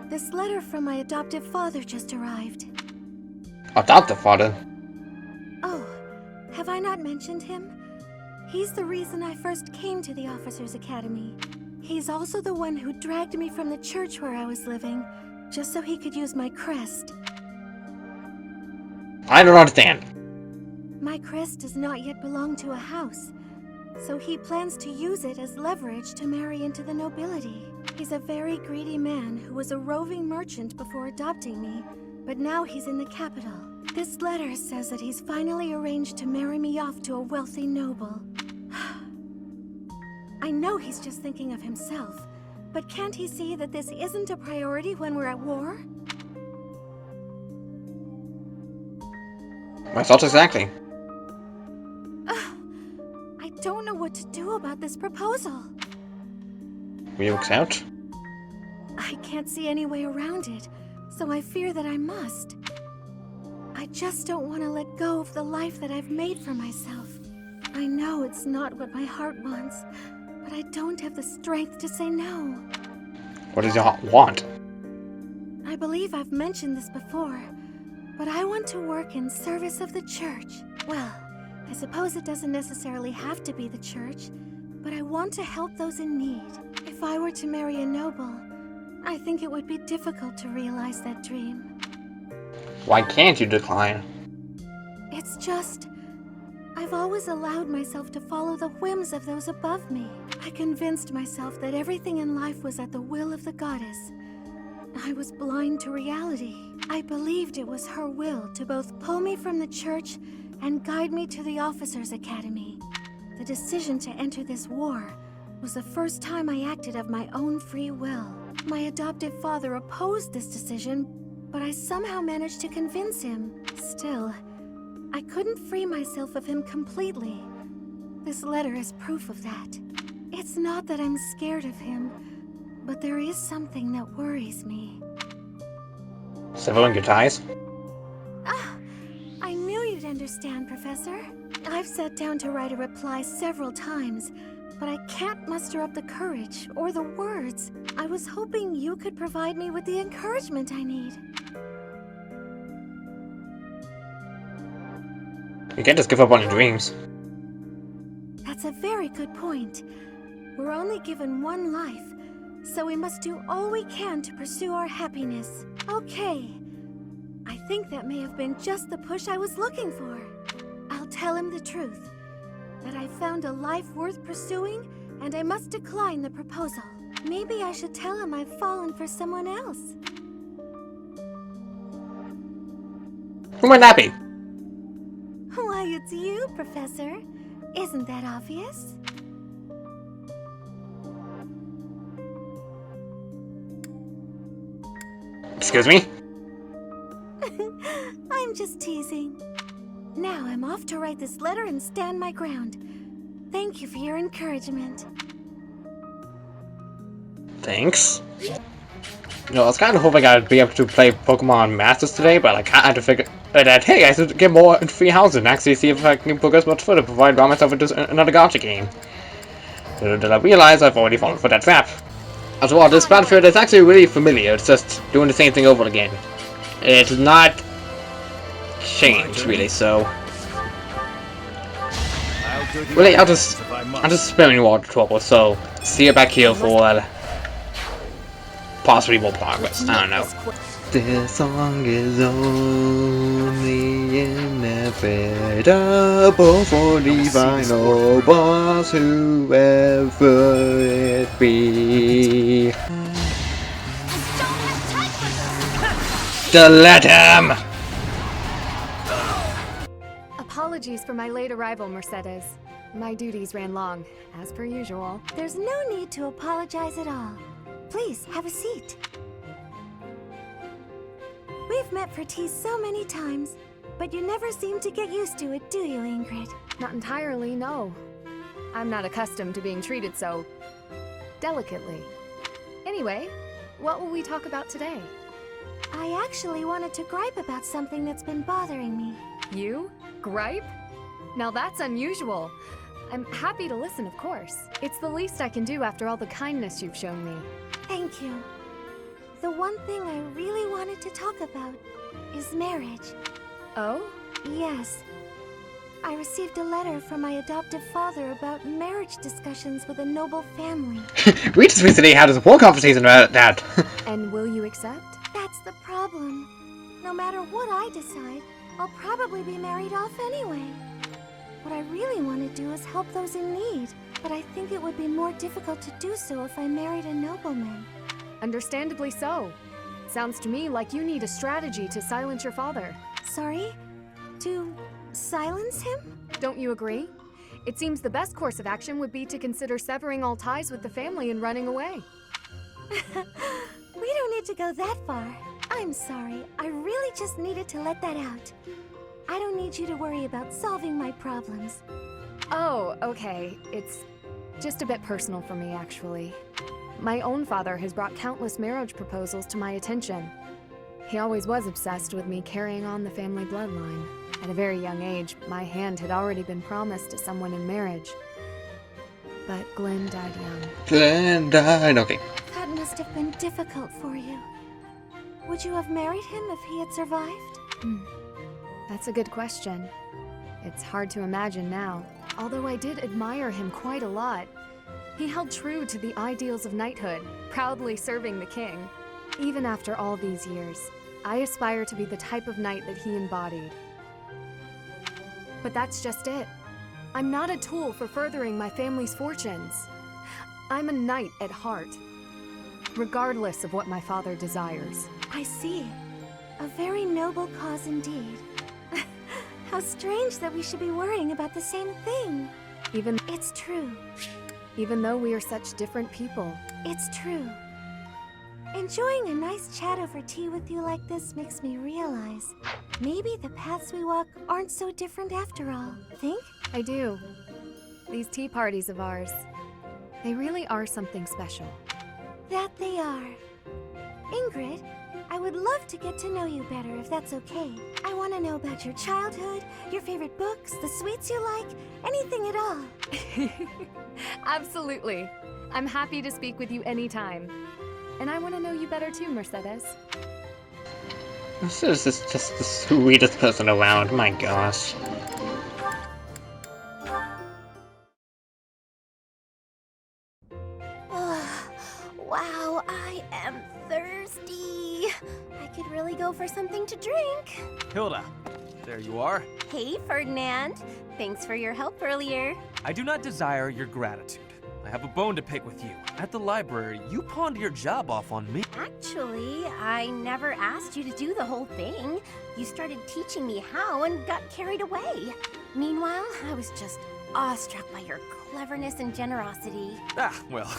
This letter from my adoptive father just arrived. Adoptive father? Oh, have I not mentioned him? He's the reason I first came to the Officers' Academy. He's also the one who dragged me from the church where I was living, just so he could use my crest. I don't understand. My crest does not yet belong to a house, so he plans to use it as leverage to marry into the nobility. He's a very greedy man who was a roving merchant before adopting me, but now he's in the capital. This letter says that he's finally arranged to marry me off to a wealthy noble. I know he's just thinking of himself, but can't he see that this isn't a priority when we're at war? My thoughts exactly. I don't know what to do about this proposal. Will you accept? I can't see any way around it, so I fear that I must. I just don't want to let go of the life that I've made for myself. I know it's not what my heart wants, but I don't have the strength to say no. What does your heart want? I believe I've mentioned this before, but I want to work in service of the church. Well, I suppose it doesn't necessarily have to be the church, but I want to help those in need. If I were to marry a noble, I think it would be difficult to realize that dream. Why can't you decline? It's just, I've always allowed myself to follow the whims of those above me. I convinced myself that everything in life was at the will of the goddess. I was blind to reality. I believed it was her will to both pull me from the church and guide me to the Officers' Academy. The decision to enter this war was the first time I acted of my own free will. My adoptive father opposed this decision, but I somehow managed to convince him. Still, I couldn't free myself of him completely. This letter is proof of that. It's not that I'm scared of him, but there is something that worries me. Severing your ties? I knew you'd understand, Professor. I've sat down to write a reply several times, but I can't muster up the courage or the words. I was hoping you could provide me with the encouragement I need. You can't just give up on your dreams. That's a very good point. We're only given one life, so we must do all we can to pursue our happiness. Okay. I think that may have been just the push I was looking for. I'll tell him the truth. That I found a life worth pursuing, and I must decline the proposal. Maybe I should tell him I've fallen for someone else. Who might that be? Why, it's you, Professor. Isn't that obvious? Excuse me? I'm just teasing. Now I'm off to write this letter and stand my ground. Thank you for your encouragement. Thanks. You know, I was kind of hoping I'd be able to play Pokemon Masters today, but I had to figure that, hey, I should get more free houses and actually see if I can progress much further, provide myself into another gacha game. Little did I realize I've already fallen for that trap. As well, this battlefield is actually really familiar, it's just doing the same thing over again. It's not changed, really, so... Really, I'll just spare you all the trouble, so see you back here for possibly more progress. I don't know. This song is only inevitable for the final boss, whoever it be. Let him! Apologies for my late arrival, Mercedes. My duties ran long, as per usual. There's no need to apologize at all. Please, have a seat. We've met for tea so many times, but you never seem to get used to it, do you, Ingrid? Not entirely, no. I'm not accustomed to being treated so delicately. Anyway, what will we talk about today? I actually wanted to gripe about something that's been bothering me. You? Gripe? Now that's unusual. I'm happy to listen, of course. It's the least I can do after all the kindness you've shown me. Thank you. The one thing I really wanted to talk about is marriage. Oh? Yes. I received a letter from my adoptive father about marriage discussions with a noble family. We just recently had a whole conversation about that. And will you accept? That's the problem. No matter what I decide, I'll probably be married off anyway. What I really want to do is help those in need, but I think it would be more difficult to do so if I married a nobleman. Understandably so. Sounds to me like you need a strategy to silence your father. Sorry? To silence him? Don't you agree? It seems the best course of action would be to consider severing all ties with the family and running away. We don't need to go that far. I'm sorry. I really just needed to let that out. I don't need you to worry about solving my problems. Oh, okay. It's just a bit personal for me, actually. My own father has brought countless marriage proposals to my attention. He always was obsessed with me carrying on the family bloodline. At a very young age, my hand had already been promised to someone in marriage. But Glenn died young. Glenn died, okay. That must have been difficult for you. Would you have married him if he had survived? That's a good question. It's hard to imagine now. Although I did admire him quite a lot. He held true to the ideals of knighthood, proudly serving the king. Even after all these years, I aspire to be the type of knight that he embodied. But that's just it. I'm not a tool for furthering my family's fortunes. I'm a knight at heart, regardless of what my father desires. I see. A very noble cause indeed. How strange that we should be worrying about the same thing. It's true. Even though we are such different people. It's true. Enjoying a nice chat over tea with you like this makes me realize maybe the paths we walk aren't so different after all. Think? I do. These tea parties of ours, they really are something special. That they are. Ingrid, I would love to get to know you better if that's okay. I want to know about your childhood, your favorite books, the sweets you like, anything at all. Absolutely. I'm happy to speak with you anytime. And I want to know you better too, Mercedes. This is just the sweetest person around, my gosh. Wow, I am thirsty. I could really go for something to drink. Hilda, there you are. Hey, Ferdinand. Thanks for your help earlier. I do not desire your gratitude. I have a bone to pick with you. At the library, you pawned your job off on me. Actually, I never asked you to do the whole thing. You started teaching me how and got carried away. Meanwhile, I was just awestruck by your cleverness and generosity. Ah, well.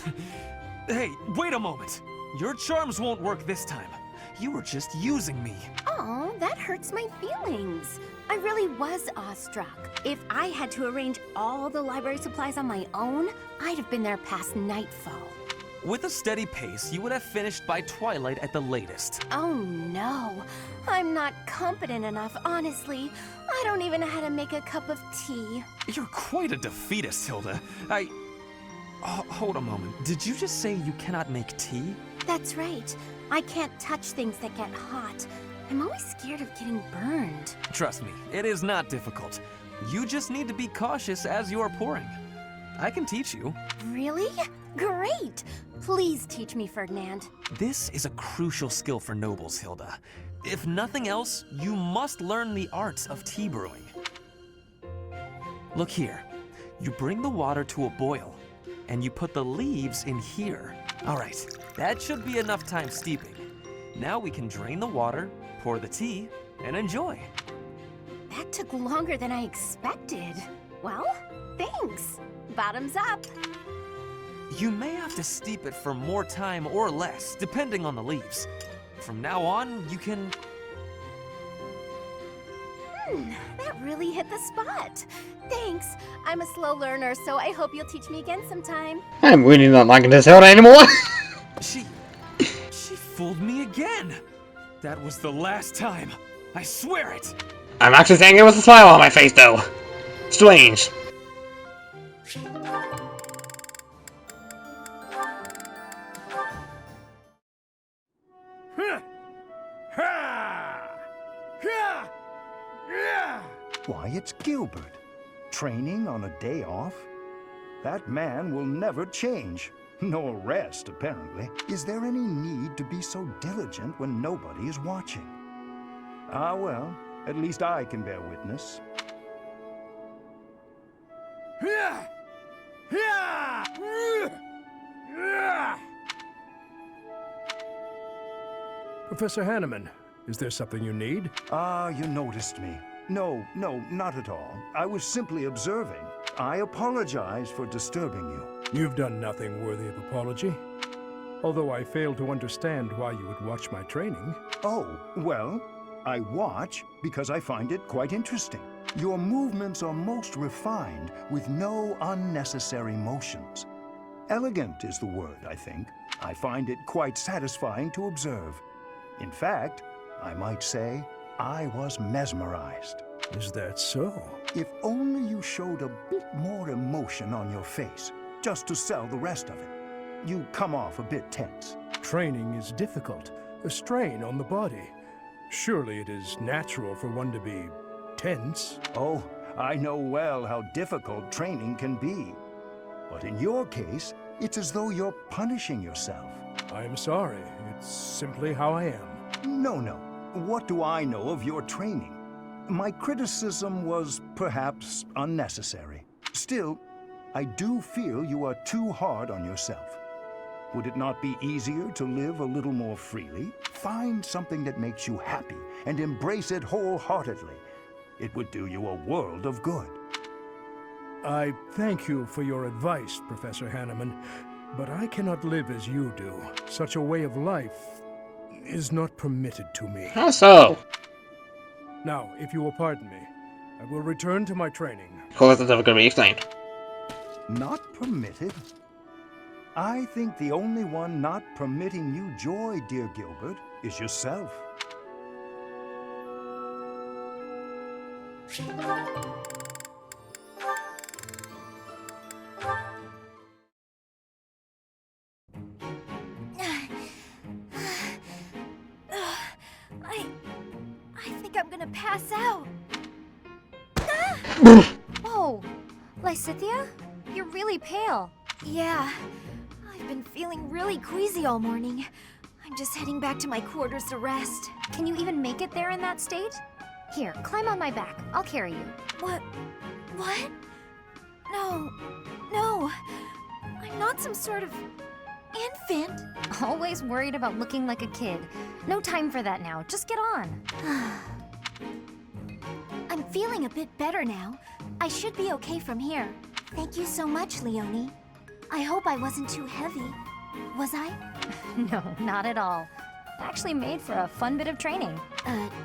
Hey, wait a moment. Your charms won't work this time. You were just using me. Oh, that hurts my feelings. I really was awestruck. If I had to arrange all the library supplies on my own, I'd have been there past nightfall. With a steady pace, you would have finished by twilight at the latest. Oh no, I'm not competent enough, honestly. I don't even know how to make a cup of tea. You're quite a defeatist, Hilda. Hold a moment. Did you just say you cannot make tea? That's right. I can't touch things that get hot. I'm always scared of getting burned. Trust me, it is not difficult. You just need to be cautious as you are pouring. I can teach you. Really? Great! Please teach me, Ferdinand. This is a crucial skill for nobles, Hilda. If nothing else, you must learn the art of tea brewing. Look here. You bring the water to a boil, and you put the leaves in here. All right, that should be enough time steeping. Now we can drain the water, pour the tea, and enjoy. That took longer than I expected. Well, thanks. Bottoms up. You may have to steep it for more time or less, depending on the leaves. From now on, you can... That really hit the spot. Thanks. I'm a slow learner, so I hope you'll teach me again sometime. I'm really not liking this Zelda anymore. She fooled me again. That was the last time. I swear it. I'm actually saying it with a smile on my face, though. Strange. Why, it's Gilbert. Training on a day off? That man will never change. Nor rest, apparently. Is there any need to be so diligent when nobody is watching? Ah, well, at least I can bear witness. Professor Hanneman, is there something you need? Ah, you noticed me. No, not at all. I was simply observing. I apologize for disturbing you. You've done nothing worthy of apology. Although I fail to understand why you would watch my training. Oh, well, I watch because I find it quite interesting. Your movements are most refined, with no unnecessary motions. Elegant is the word, I think. I find it quite satisfying to observe. In fact, I might say I was mesmerized. Is that so? If only you showed a bit more emotion on your face, just to sell the rest of it. You come off a bit tense. Training is difficult, a strain on the body. Surely it is natural for one to be tense. Oh, I know well how difficult training can be. But in your case, it's as though you're punishing yourself. I'm sorry. It's simply how I am. No. What do I know of your training? My criticism was perhaps unnecessary. Still, I do feel you are too hard on yourself. Would it not be easier to live a little more freely? Find something that makes you happy and embrace it wholeheartedly. It would do you a world of good. I thank you for your advice, Professor Hanneman, but I cannot live as you do. Such a way of life is not permitted to me. How so? Now, if you will pardon me, I will return to my training. Of course, that's never going to be explained. Not permitted? I think the only one not permitting you joy, dear Gilbert, is yourself. I think I'm gonna pass out. Whoa, Lysithea? You're really pale. Yeah, I've been feeling really queasy all morning. I'm just heading back to my quarters to rest. Can you even make it there in that state? Here, climb on my back. I'll carry you. What? No. I'm not some sort of infant. Always worried about looking like a kid. No time for that now. Just get on. I'm feeling a bit better now. I should be okay from here. Thank you so much, Leonie. I hope I wasn't too heavy. Was I? No, not at all. Actually made for a fun bit of training.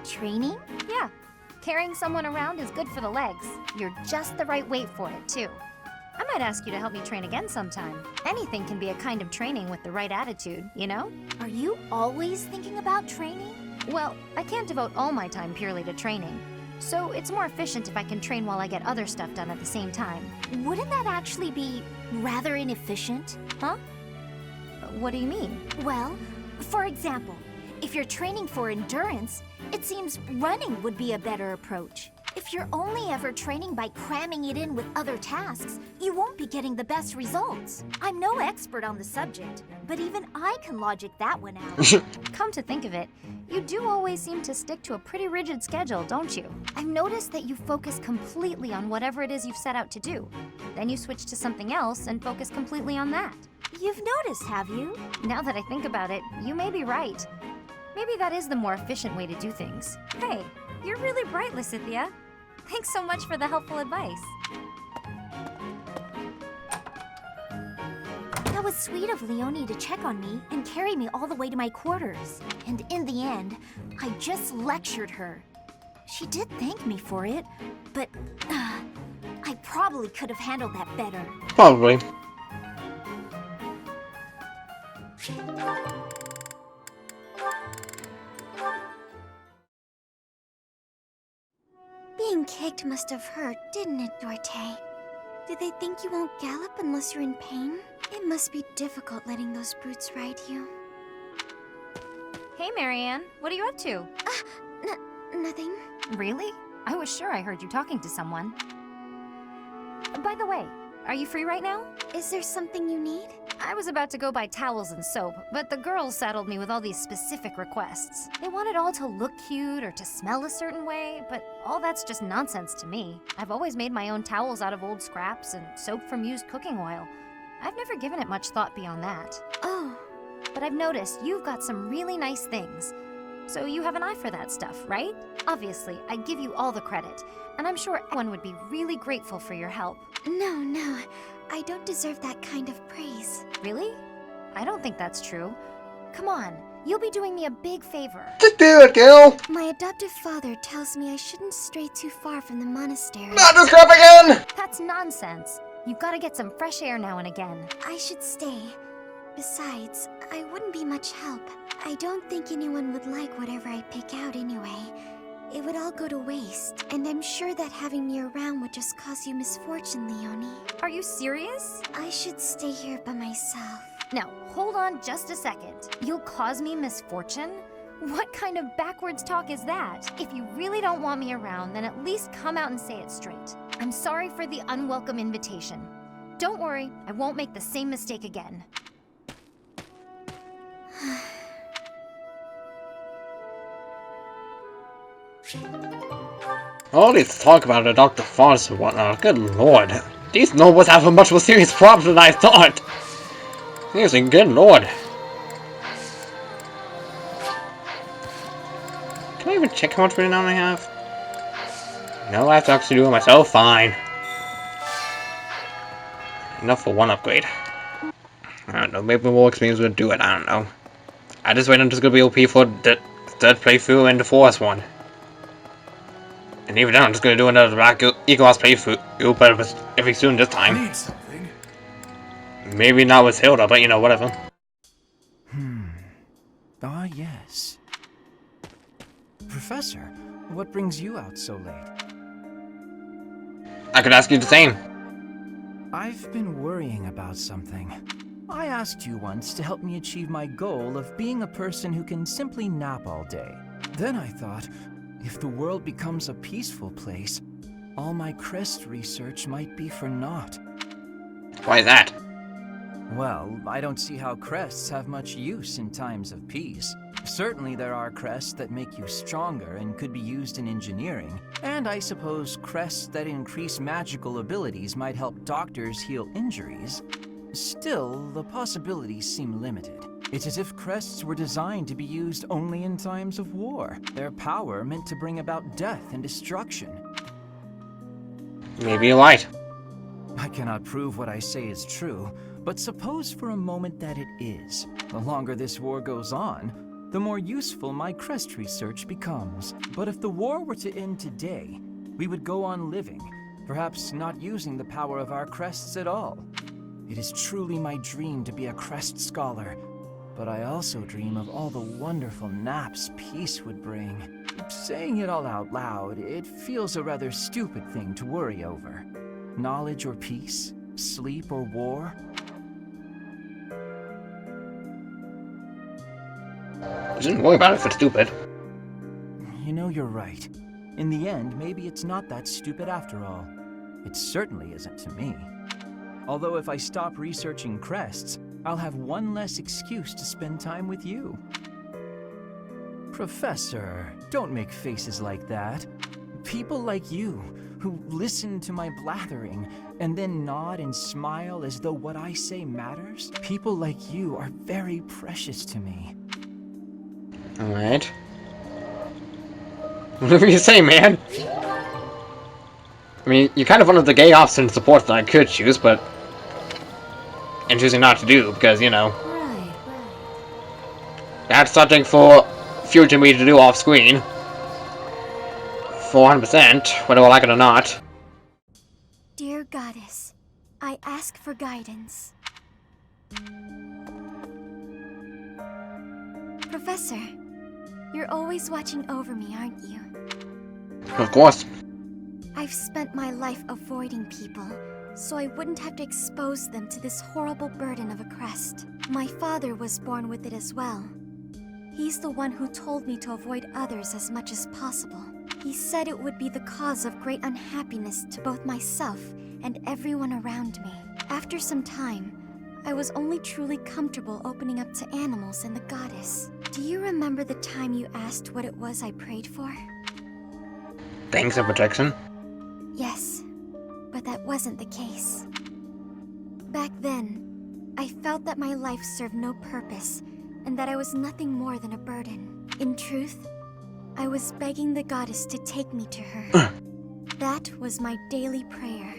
Training? Yeah. Carrying someone around is good for the legs. You're just the right weight for it, too. I might ask you to help me train again sometime. Anything can be a kind of training with the right attitude, you know? Are you always thinking about training? Well, I can't devote all my time purely to training. So it's more efficient if I can train while I get other stuff done at the same time. Wouldn't that actually be rather inefficient? Huh? What do you mean? Well, for example, if you're training for endurance, it seems running would be a better approach. If you're only ever training by cramming it in with other tasks, you won't be getting the best results. I'm no expert on the subject, but even I can logic that one out. Come to think of it, you do always seem to stick to a pretty rigid schedule, don't you? I've noticed that you focus completely on whatever it is you've set out to do. Then you switch to something else and focus completely on that. You've noticed, have you? Now that I think about it, you may be right. Maybe that is the more efficient way to do things. Hey, you're really bright, Lysithea. Thanks so much for the helpful advice. That was sweet of Leonie to check on me and carry me all the way to my quarters. And in the end, I just lectured her. She did thank me for it, but I probably could have handled that better. Probably. Being kicked must have hurt, didn't it, Dorte? Do they think you won't gallop unless you're in pain? It must be difficult letting those brutes ride you. Hey, Marianne. What are you up to? Nothing. Really? I was sure I heard you talking to someone. By the way, are you free right now? Is there something you need? I was about to go buy towels and soap, but the girls saddled me with all these specific requests. They want it all to look cute or to smell a certain way, but all that's just nonsense to me. I've always made my own towels out of old scraps and soap from used cooking oil. I've never given it much thought beyond that. Oh. But I've noticed you've got some really nice things. So you have an eye for that stuff, right? Obviously, I give you all the credit, and I'm sure everyone would be really grateful for your help. No. I don't deserve that kind of praise. Really? I don't think that's true. Come on, you'll be doing me a big favor. Just do it, girl! My adoptive father tells me I shouldn't stray too far from the monastery. Not this crap again! That's nonsense. You've got to get some fresh air now and again. I should stay. Besides, I wouldn't be much help. I don't think anyone would like whatever I pick out anyway. It would all go to waste, and I'm sure that having me around would just cause you misfortune, Leonie. Are you serious? I should stay here by myself. Now, hold on just a second. You'll cause me misfortune? What kind of backwards talk is that? If you really don't want me around, then at least come out and say it straight. I'm sorry for the unwelcome invitation. Don't worry, I won't make the same mistake again. All this talk about the Dr. Fathers and whatnot, good lord. These nobles have a much more serious problem than I thought. Seriously, good lord. Can I even check how much renown I have? No, I have to actually do it myself? Fine. Enough for one upgrade. I don't know, maybe more experience would do it, I don't know. I just wait until it's gonna be OP for the third playthrough and the fourth one. And even then, I'm just gonna do another Black Eagle's playthrough, but with every soon this time. Need something. Maybe not with Hilda, but you know, whatever. Ah, yes. Professor, what brings you out so late? I could ask you the same. I've been worrying about something. I asked you once to help me achieve my goal of being a person who can simply nap all day. Then I thought, if the world becomes a peaceful place, all my crest research might be for naught. Why is that? Well, I don't see how crests have much use in times of peace. Certainly there are crests that make you stronger and could be used in engineering, and I suppose crests that increase magical abilities might help doctors heal injuries. Still, the possibilities seem limited. It's as if crests were designed to be used only in times of war, their power meant to bring about death and destruction. Maybe you're right. I cannot prove what I say is true, but suppose for a moment that it is. The longer this war goes on, the more useful my crest research becomes. But if the war were to end today, we would go on living, perhaps not using the power of our crests at all. It is truly my dream to be a crest scholar, but I also dream of all the wonderful naps peace would bring. Saying it all out loud, it feels a rather stupid thing to worry over. Knowledge or peace? Sleep or war? I shouldn't worry about it if it's stupid. You know, you're right. In the end, maybe it's not that stupid after all. It certainly isn't to me. Although if I stop researching crests, I'll have one less excuse to spend time with you. Professor, don't make faces like that. People like you, who listen to my blathering and then nod and smile as though what I say matters, people like you are very precious to me. Alright. Whatever you say, man. I mean, you're kind of one of the gay option supports that I could choose, but and choosing not to do, because, you know, Right. that's something for future me to do off screen. 400%, whether I like it or not. Dear Goddess, I ask for guidance. Professor, you're always watching over me, aren't you? Of course. I've spent my life avoiding people, so I wouldn't have to expose them to this horrible burden of a crest. My father was born with it as well. He's the one who told me to avoid others as much as possible. He said it would be the cause of great unhappiness to both myself and everyone around me. After some time, I was only truly comfortable opening up to animals and the goddess. Do you remember the time you asked what it was I prayed for? Thanks and protection. Yes, but that wasn't the case. Back then, I felt that my life served no purpose and that I was nothing more than a burden. In truth, I was begging the goddess to take me to her. That was my daily prayer.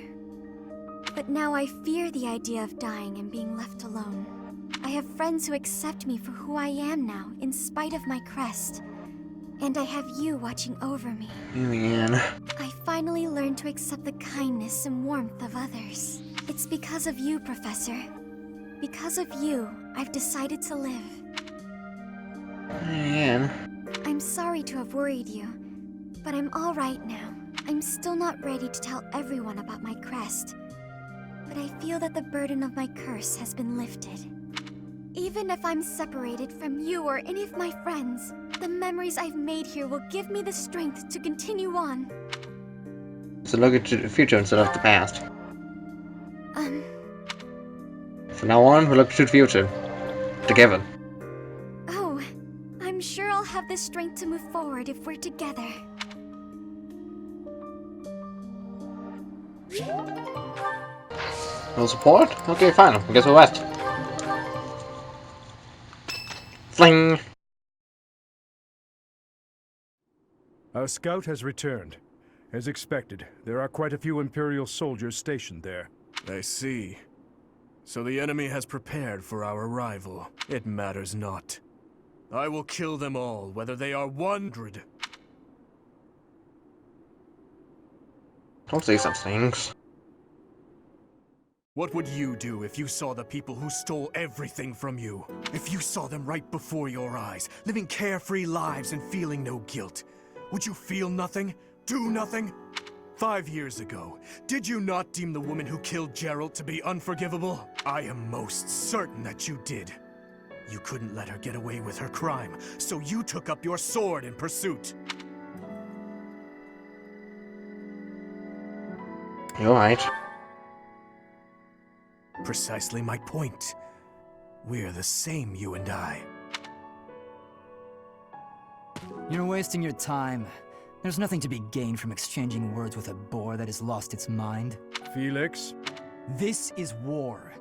But now I fear the idea of dying and being left alone. I have friends who accept me for who I am now, in spite of my crest. And I have you watching over me. Man. I finally learned to accept the kindness and warmth of others. It's because of you, Professor. Because of you, I've decided to live. Man. I'm sorry to have worried you, but I'm all right now. I'm still not ready to tell everyone about my crest, but I feel that the burden of my curse has been lifted. Even if I'm separated from you or any of my friends, the memories I've made here will give me the strength to continue on. So look at the future instead of the past. From now on, we look to the future. Together. Oh, I'm sure I'll have the strength to move forward if we're together. No support? Okay, fine. I guess we'll rest. Fling! Our scout has returned. As expected, there are quite a few Imperial soldiers stationed there. I see. So the enemy has prepared for our arrival. It matters not. I will kill them all, whether they are 100. Don't say such things. What would you do if you saw the people who stole everything from you? If you saw them right before your eyes, living carefree lives and feeling no guilt? Would you feel nothing? Do nothing? 5 years ago, did you not deem the woman who killed Geralt to be unforgivable? I am most certain that you did. You couldn't let her get away with her crime, so you took up your sword in pursuit. You're right. Precisely my point. We're the same, you and I. You're wasting your time. There's nothing to be gained from exchanging words with a boar that has lost its mind. Felix? This is war.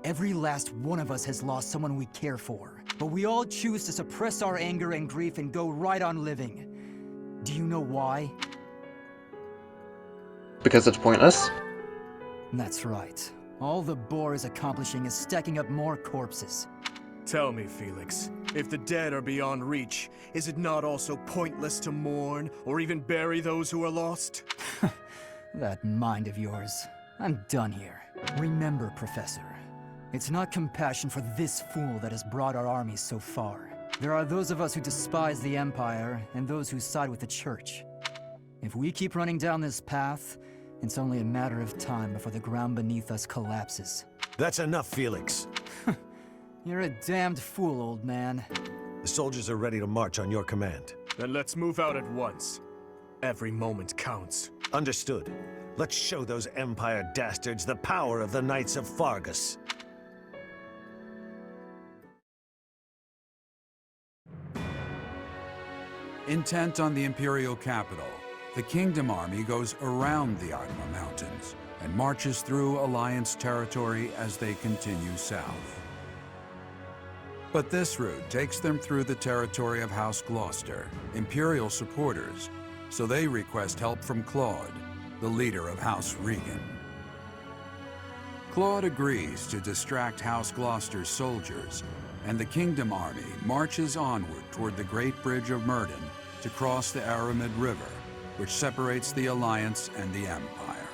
Every last one of us has lost someone we care for. But we all choose to suppress our anger and grief and go right on living. Do you know why? Because it's pointless? That's right. All the boar is accomplishing is stacking up more corpses. Tell me, Felix, if the dead are beyond reach, is it not also pointless to mourn or even bury those who are lost? That mind of yours. I'm done here. Remember, Professor, it's not compassion for this fool that has brought our armies so far. There are those of us who despise the Empire and those who side with the Church. If we keep running down this path, it's only a matter of time before the ground beneath us collapses. That's enough, Felix. You're a damned fool, old man. The soldiers are ready to march on your command. Then let's move out at once. Every moment counts. Understood. Let's show those Empire dastards the power of the Knights of Fargus. Intent on the Imperial capital, the Kingdom Army goes around the Agma Mountains and marches through Alliance territory as they continue south. But this route takes them through the territory of House Gloucester, Imperial supporters, so they request help from Claude, the leader of House Regan. Claude agrees to distract House Gloucester's soldiers, and the Kingdom Army marches onward toward the Great Bridge of Myrddin to cross the Aramid River, which separates the Alliance and the Empire.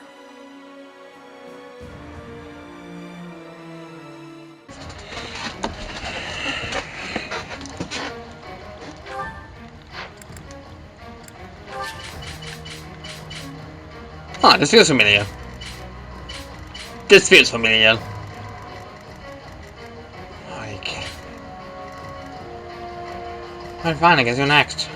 Ah, this feels familiar. This feels familiar. Like... Alright, fine, I guess you're next.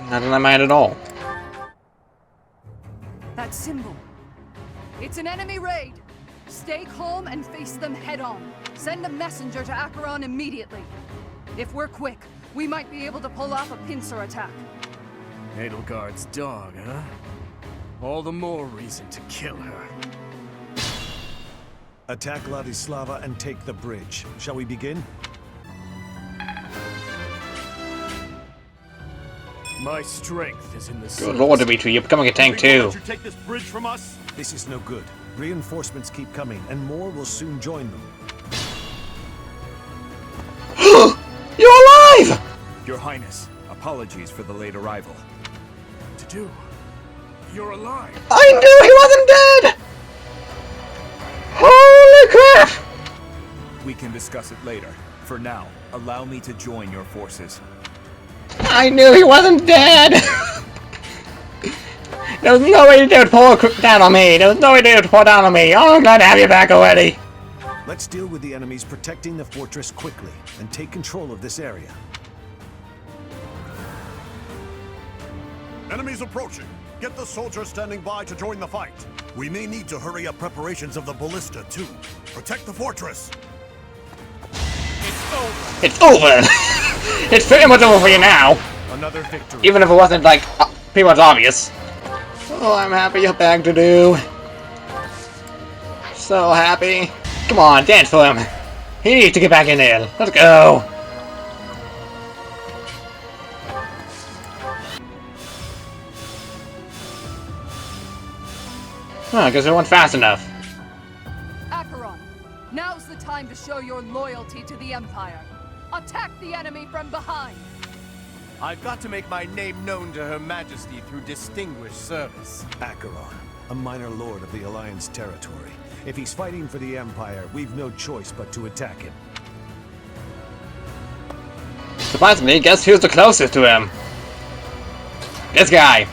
Not that I'm mad at all. That symbol. It's an enemy raid. Stay calm and face them head-on. Send a messenger to Acheron immediately. If we're quick, we might be able to pull off a pincer attack. Edelgard's dog, huh? All the more reason to kill her. Attack Ladislava and take the bridge. Shall we begin? My strength is in the Good lord, Dimitri, you're becoming a tank too. You take this bridge from us? This is no good. Reinforcements keep coming, and more will soon join them. You're alive! Your Highness, apologies for the late arrival. To do? You're alive. I knew he wasn't dead! Holy crap! We can discuss it later. For now, allow me to join your forces. I knew he wasn't dead! There was no way they would pull down on me. There was no way they would pull down on me. Oh, I'm glad to have you back already. Let's deal with the enemies protecting the fortress quickly and take control of this area. Enemies approaching. Get the soldiers standing by to join the fight. We may need to hurry up preparations of the ballista, too. Protect the fortress. It's over. It's over! It's pretty much over for you now. Another victory. Even if it wasn't, like, pretty much obvious. Oh, I'm happy you're back to do. So happy. Come on, dance for him. He needs to get back in there. Let's go. Oh, I guess it went fast enough. Acheron, now's the time to show your loyalty to the Empire. Attack the enemy from behind. I've got to make my name known to Her Majesty through distinguished service. Acheron, a minor lord of the Alliance territory. If he's fighting for the Empire, we've no choice but to attack him. Surprisingly, guess who's the closest to him? This guy.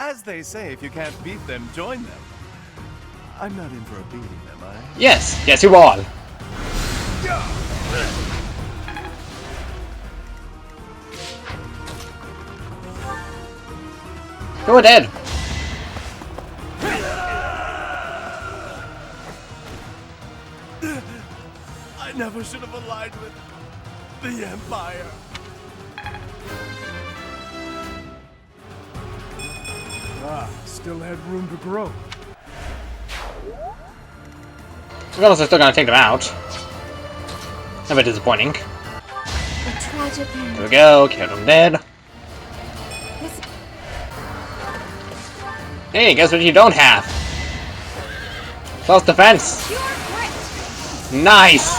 As they say, if you can't beat them, join them. I'm not in for a beating, am I? Yes, yes you are. You're dead. I never should have aligned with the Empire. Still had room to grow. Regardless, I'm still gonna take them out. A bit disappointing. A tragic end. There we go, kill them dead. Hey, guess what you don't have? Close defense. Nice.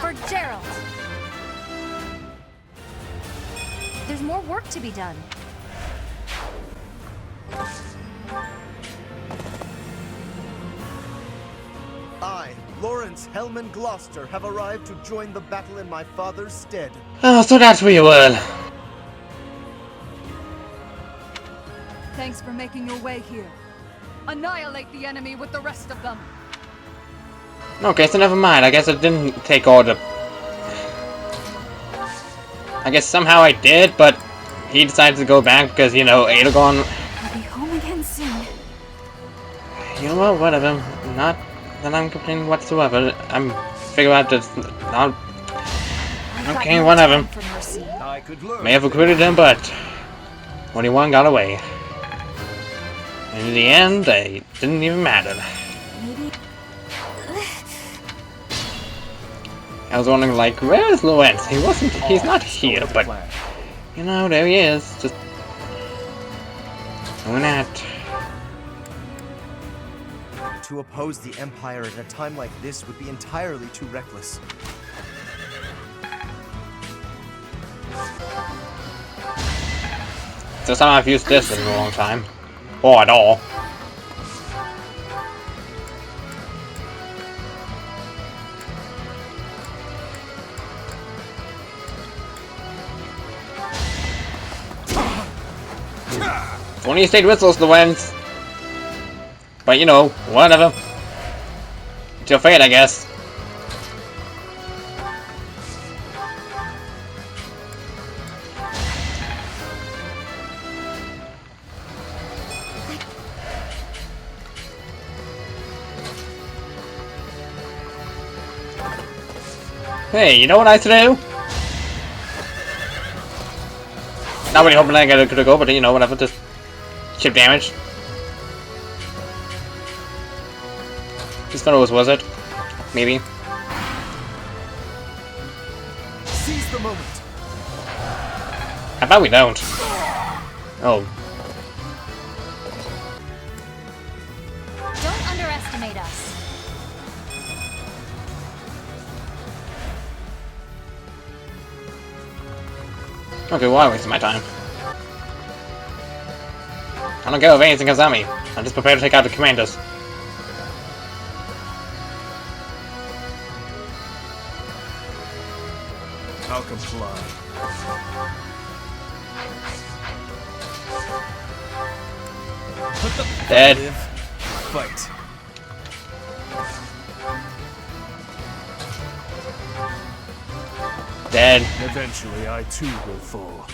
For Gerald. There's more work to be done. I, Lawrence Hellman Gloucester, have arrived to join the battle in my father's stead. Oh, so that's where you were. Thanks for making your way here. Annihilate the enemy with the rest of them. Okay, so never mind. I guess I didn't take all the... I guess somehow I did, but he decided to go back because, you know, Edelgard... I'll be home again soon. You know what, whatever. Not that I'm complaining whatsoever. I'm figuring out that... Not... Okay, whatever. May have recruited him, but... 21 got away. And in the end, it didn't even matter. Maybe... I was wondering, like, where is Lorenz? He's not here, but, you know, there he is, just doing that. To oppose the Empire at a time like this would be entirely too reckless. So somehow I've used this in a long time. Or at all. One of you stayed whistles the wins. But you know, whatever. It's your fate, I guess. Hey, you know what I have to do? Not really hoping I get a go, but you know, whatever, just chip damage. This fellow was it? Maybe. Seize the moment. How about we don't? Oh. Don't underestimate us. Okay, why wasting my time? I don't care if anything comes at me. I'm just prepared to take out the commanders. I'll comply. Dead. Fight. Dead. Eventually, I too will fall.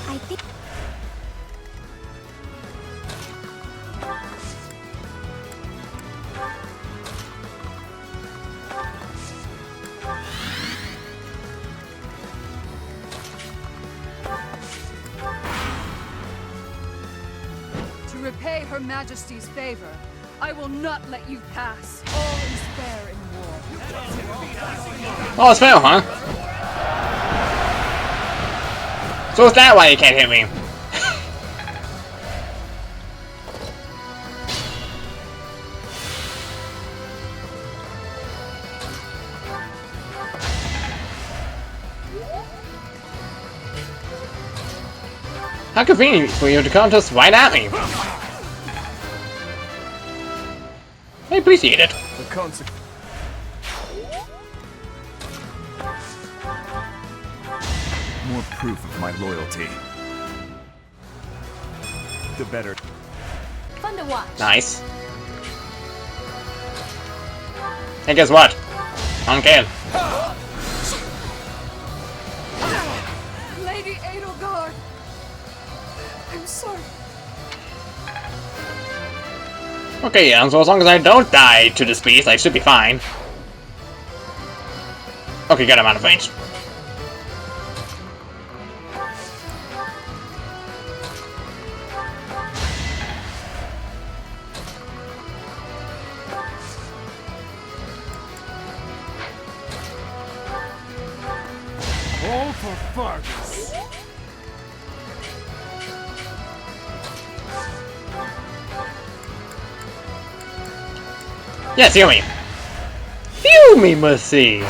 I think... To repay Her Majesty's favor, I will not let you pass. All is fair in war. Oh, it's fair, huh? So is that why you can't hit me? How convenient for you to come just right at me. I appreciate it. The consequence. More proof of my loyalty. The better. Fun to watch. Nice. Hey, guess what? I'm killed. Lady Edelgard! I'm sorry. Okay, yeah, so as long as I don't die to this beast, I should be fine. Okay, good, I'm out of range. All for Fargus. Yes, heal me. Heal me, mercy.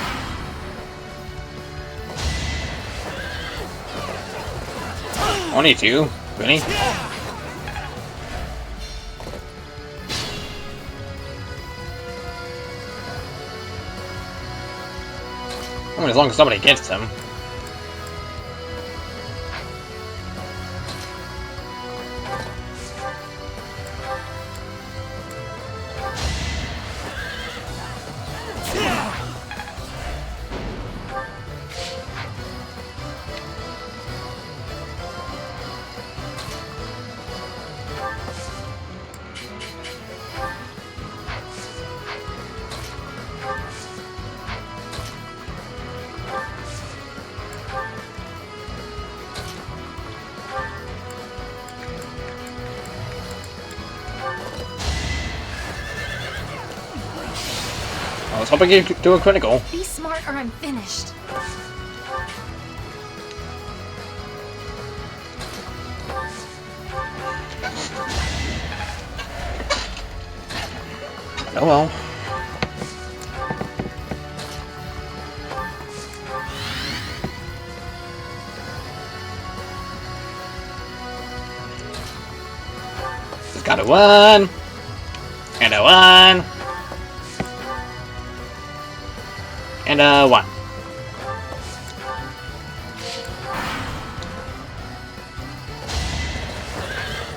Only two? Really? I mean, as long as somebody gets him. I was hoping you'd do a critical. Be smart or I'm finished. Oh well. Just got a 1. And a 1. And a 1.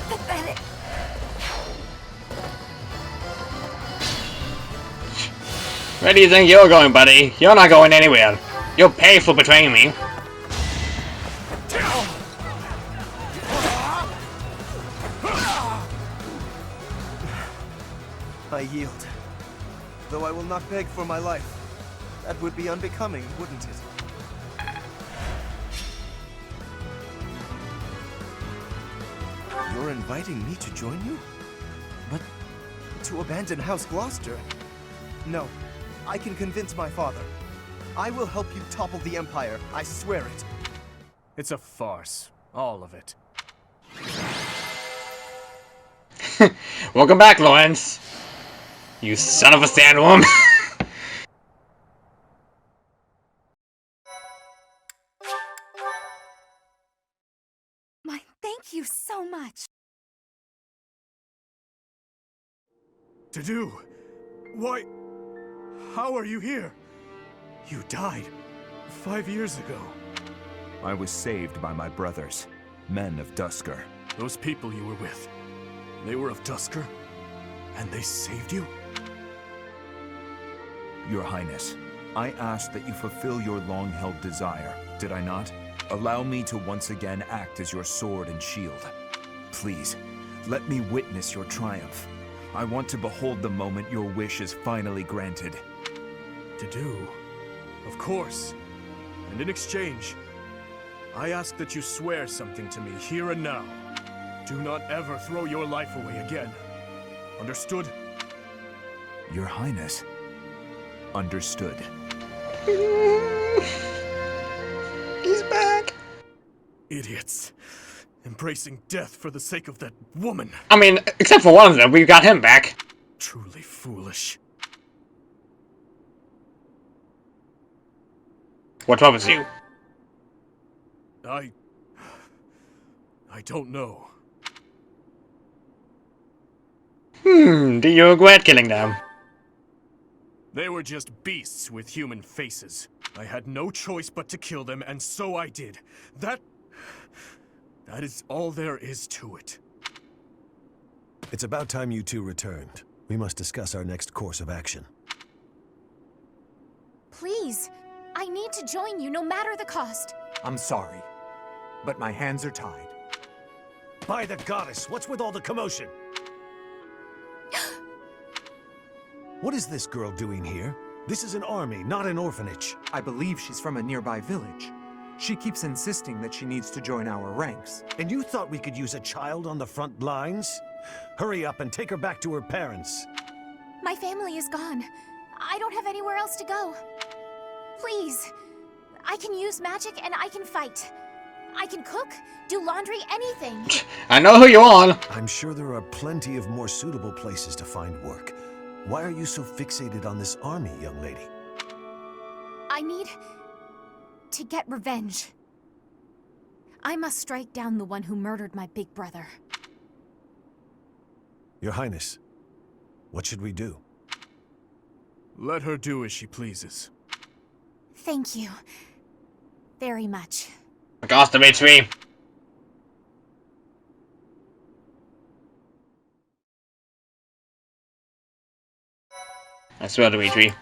Pathetic. Where do you think you're going, buddy? You're not going anywhere. You'll pay for betraying me. I yield. Though I will not beg for my life. That would be unbecoming, wouldn't it? You're inviting me to join you? But to abandon House Gloucester? No, I can convince my father. I will help you topple the Empire, I swear it. It's a farce, all of it. Welcome back, Lawrence. You son of a sandworm. Thank you so much. To do? Why? How are you here? You died 5 years ago. I was saved by my brothers, men of Duscur. Those people you were with, they were of Duscur? And they saved you? Your Highness, I asked that you fulfill your long-held desire, did I not? Allow me to once again act as your sword and shield. Please, let me witness your triumph. I want to behold the moment your wish is finally granted. To do? Of course. And in exchange, I ask that you swear something to me here and now. Do not ever throw your life away again. Understood? Your Highness. Understood. He's back. Idiots. Embracing death for the sake of that woman. I mean, except for one of them, we got him back. Truly foolish. What troubles you? I don't know. Do you regret killing them? They were just beasts with human faces. I had no choice but to kill them, and so I did. That is all there is to it. It's about time you two returned. We must discuss our next course of action. Please, I need to join you no matter the cost. I'm sorry, but my hands are tied. By the goddess, what's with all the commotion? What is this girl doing here? This is an army, not an orphanage. I believe she's from a nearby village. She keeps insisting that she needs to join our ranks. And you thought we could use a child on the front lines? Hurry up and take her back to her parents. My family is gone. I don't have anywhere else to go. Please, I can use magic and I can fight. I can cook, do laundry, anything. I know who you are. I'm sure there are plenty of more suitable places to find work. Why are you so fixated on this army, young lady? I need to get revenge. I must strike down the one who murdered my big brother. Your Highness, what should we do? Let her do as she pleases. Thank you. Very much. Cost of HP. I swear, Dimitri.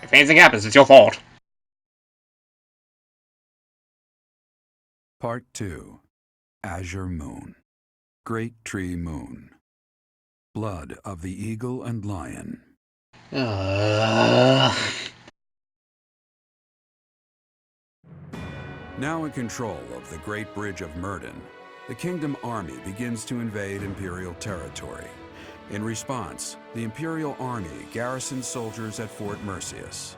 If anything happens, it's your fault. Part 2. Azure Moon. Great Tree Moon. Blood of the Eagle and Lion. Now in control of the Great Bridge of Myrden, the Kingdom Army begins to invade Imperial territory. In response, the Imperial Army garrisoned soldiers at Fort Mercius.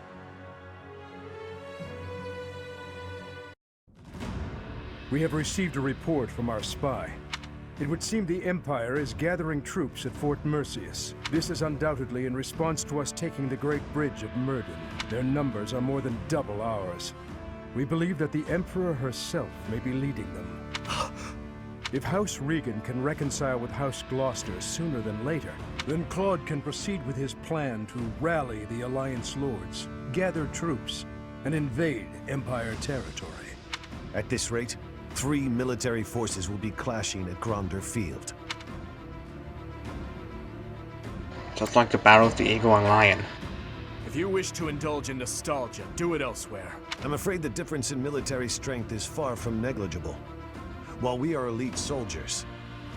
We have received a report from our spy. It would seem the Empire is gathering troops at Fort Mercius. This is undoubtedly in response to us taking the Great Bridge of Murden. Their numbers are more than double ours. We believe that the Emperor herself may be leading them. If House Regan can reconcile with House Gloucester sooner than later, then Claude can proceed with his plan to rally the Alliance Lords, gather troops, and invade Empire territory. At this rate, 3 military forces will be clashing at Gronder Field. Just like the Battle of the Eagle and Lion. If you wish to indulge in nostalgia, do it elsewhere. I'm afraid the difference in military strength is far from negligible. While we are elite soldiers,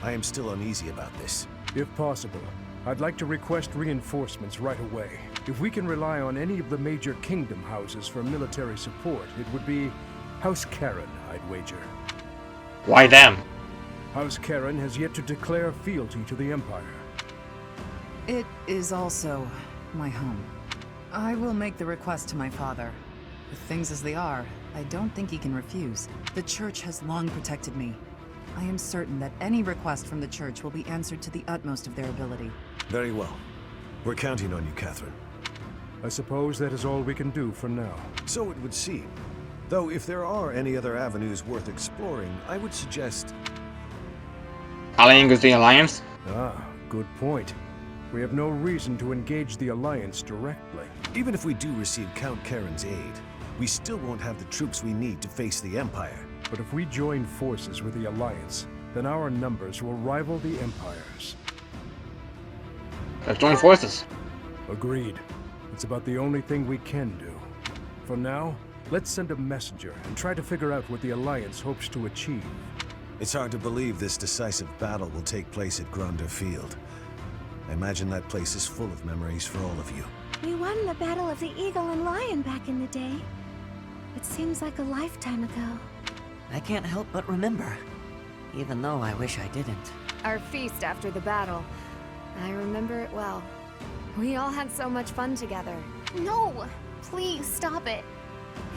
I am still uneasy about this. If possible, I'd like to request reinforcements right away. If we can rely on any of the major kingdom houses for military support, it would be House Karen, I'd wager. Why them? House Karen has yet to declare fealty to the Empire. It is also my home. I will make the request to my father. With things as they are, I don't think he can refuse. The Church has long protected me. I am certain that any request from the Church will be answered to the utmost of their ability. Very well. We're counting on you, Catherine. I suppose that is all we can do for now. So it would seem. Though if there are any other avenues worth exploring, I would suggest... Allying with the Alliance? Ah, good point. We have no reason to engage the Alliance directly. Even if we do receive Count Karen's aid, we still won't have the troops we need to face the Empire. But if we join forces with the Alliance, then our numbers will rival the Empire's. Let's join forces. Agreed. It's about the only thing we can do. For now, let's send a messenger and try to figure out what the Alliance hopes to achieve. It's hard to believe this decisive battle will take place at Gronder Field. I imagine that place is full of memories for all of you. We won the Battle of the Eagle and Lion back in the day. It seems like a lifetime ago. I can't help but remember, even though I wish I didn't. Our feast after the battle. I remember it well. We all had so much fun together. No! Please, stop it.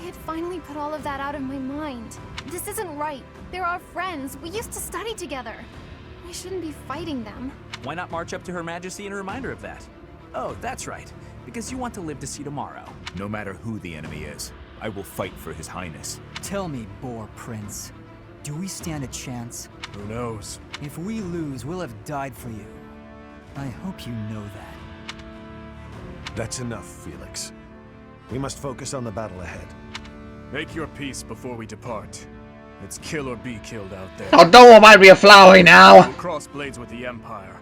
I had finally put all of that out of my mind. This isn't right. They're our friends. We used to study together. I shouldn't be fighting them. Why not march up to Her Majesty in a reminder of that? Oh, that's right. Because you want to live to see tomorrow. No matter who the enemy is, I will fight for His Highness. Tell me, Boar Prince, do we stand a chance? Who knows? If we lose, we'll have died for you. I hope you know that. That's enough, Felix. We must focus on the battle ahead. Make your peace before we depart. It's kill or be killed out there. Oh, Noah might be a flowery now. We'll cross blades with the Empire,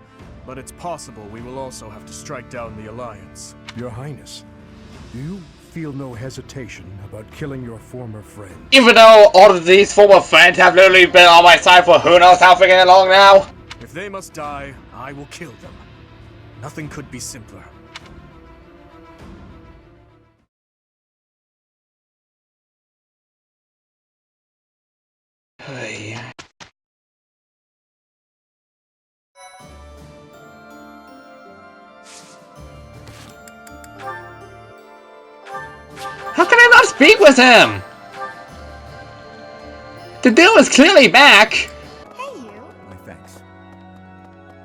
but it's possible we will also have to strike down the Alliance. Your Highness, do you feel no hesitation about killing your former friend? Even though all of these former friends have literally been on my side for who knows how freaking long now. If they must die, I will kill them. Nothing could be simpler. Hey. How can I not speak with him? The deal is clearly back. Hey, you. My thanks.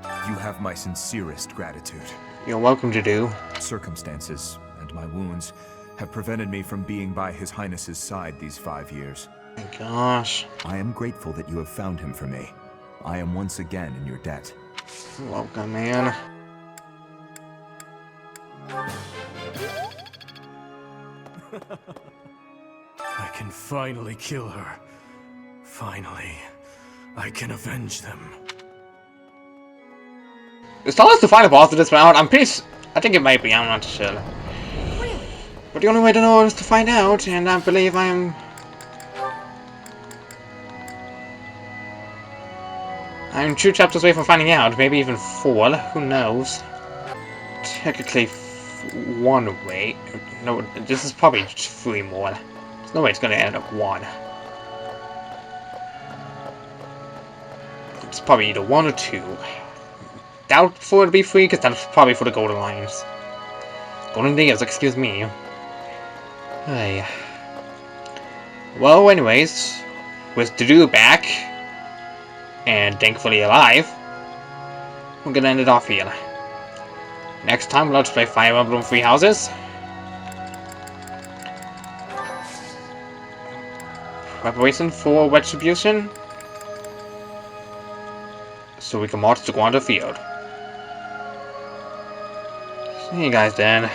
You have my sincerest gratitude. You're welcome to do. Circumstances and my wounds have prevented me from being by His Highness's side these 5 years. My gosh. I am grateful that you have found him for me. I am once again in your debt. You're welcome, man. I can finally kill her. Finally, I can avenge them. It's not us to find a boss at this round. I think it might be. I'm not sure. But the only way to know is to find out, and I believe I'm 2 chapters away from finding out. Maybe even 4. Who knows? Technically, 1 way. No, this is probably 3 more. There's no way it's going to end up 1. It's probably either 1 or 2. doubt for it to be free, because that's probably for the Golden Lions. Golden Deals, excuse me. Hey. Well, anyways, with Dudu back, and thankfully alive, we're gonna end it off here. Next time, let's play Fire Emblem Three Houses. Preparation for Retribution, so we can march to Guanda Field. See you guys then.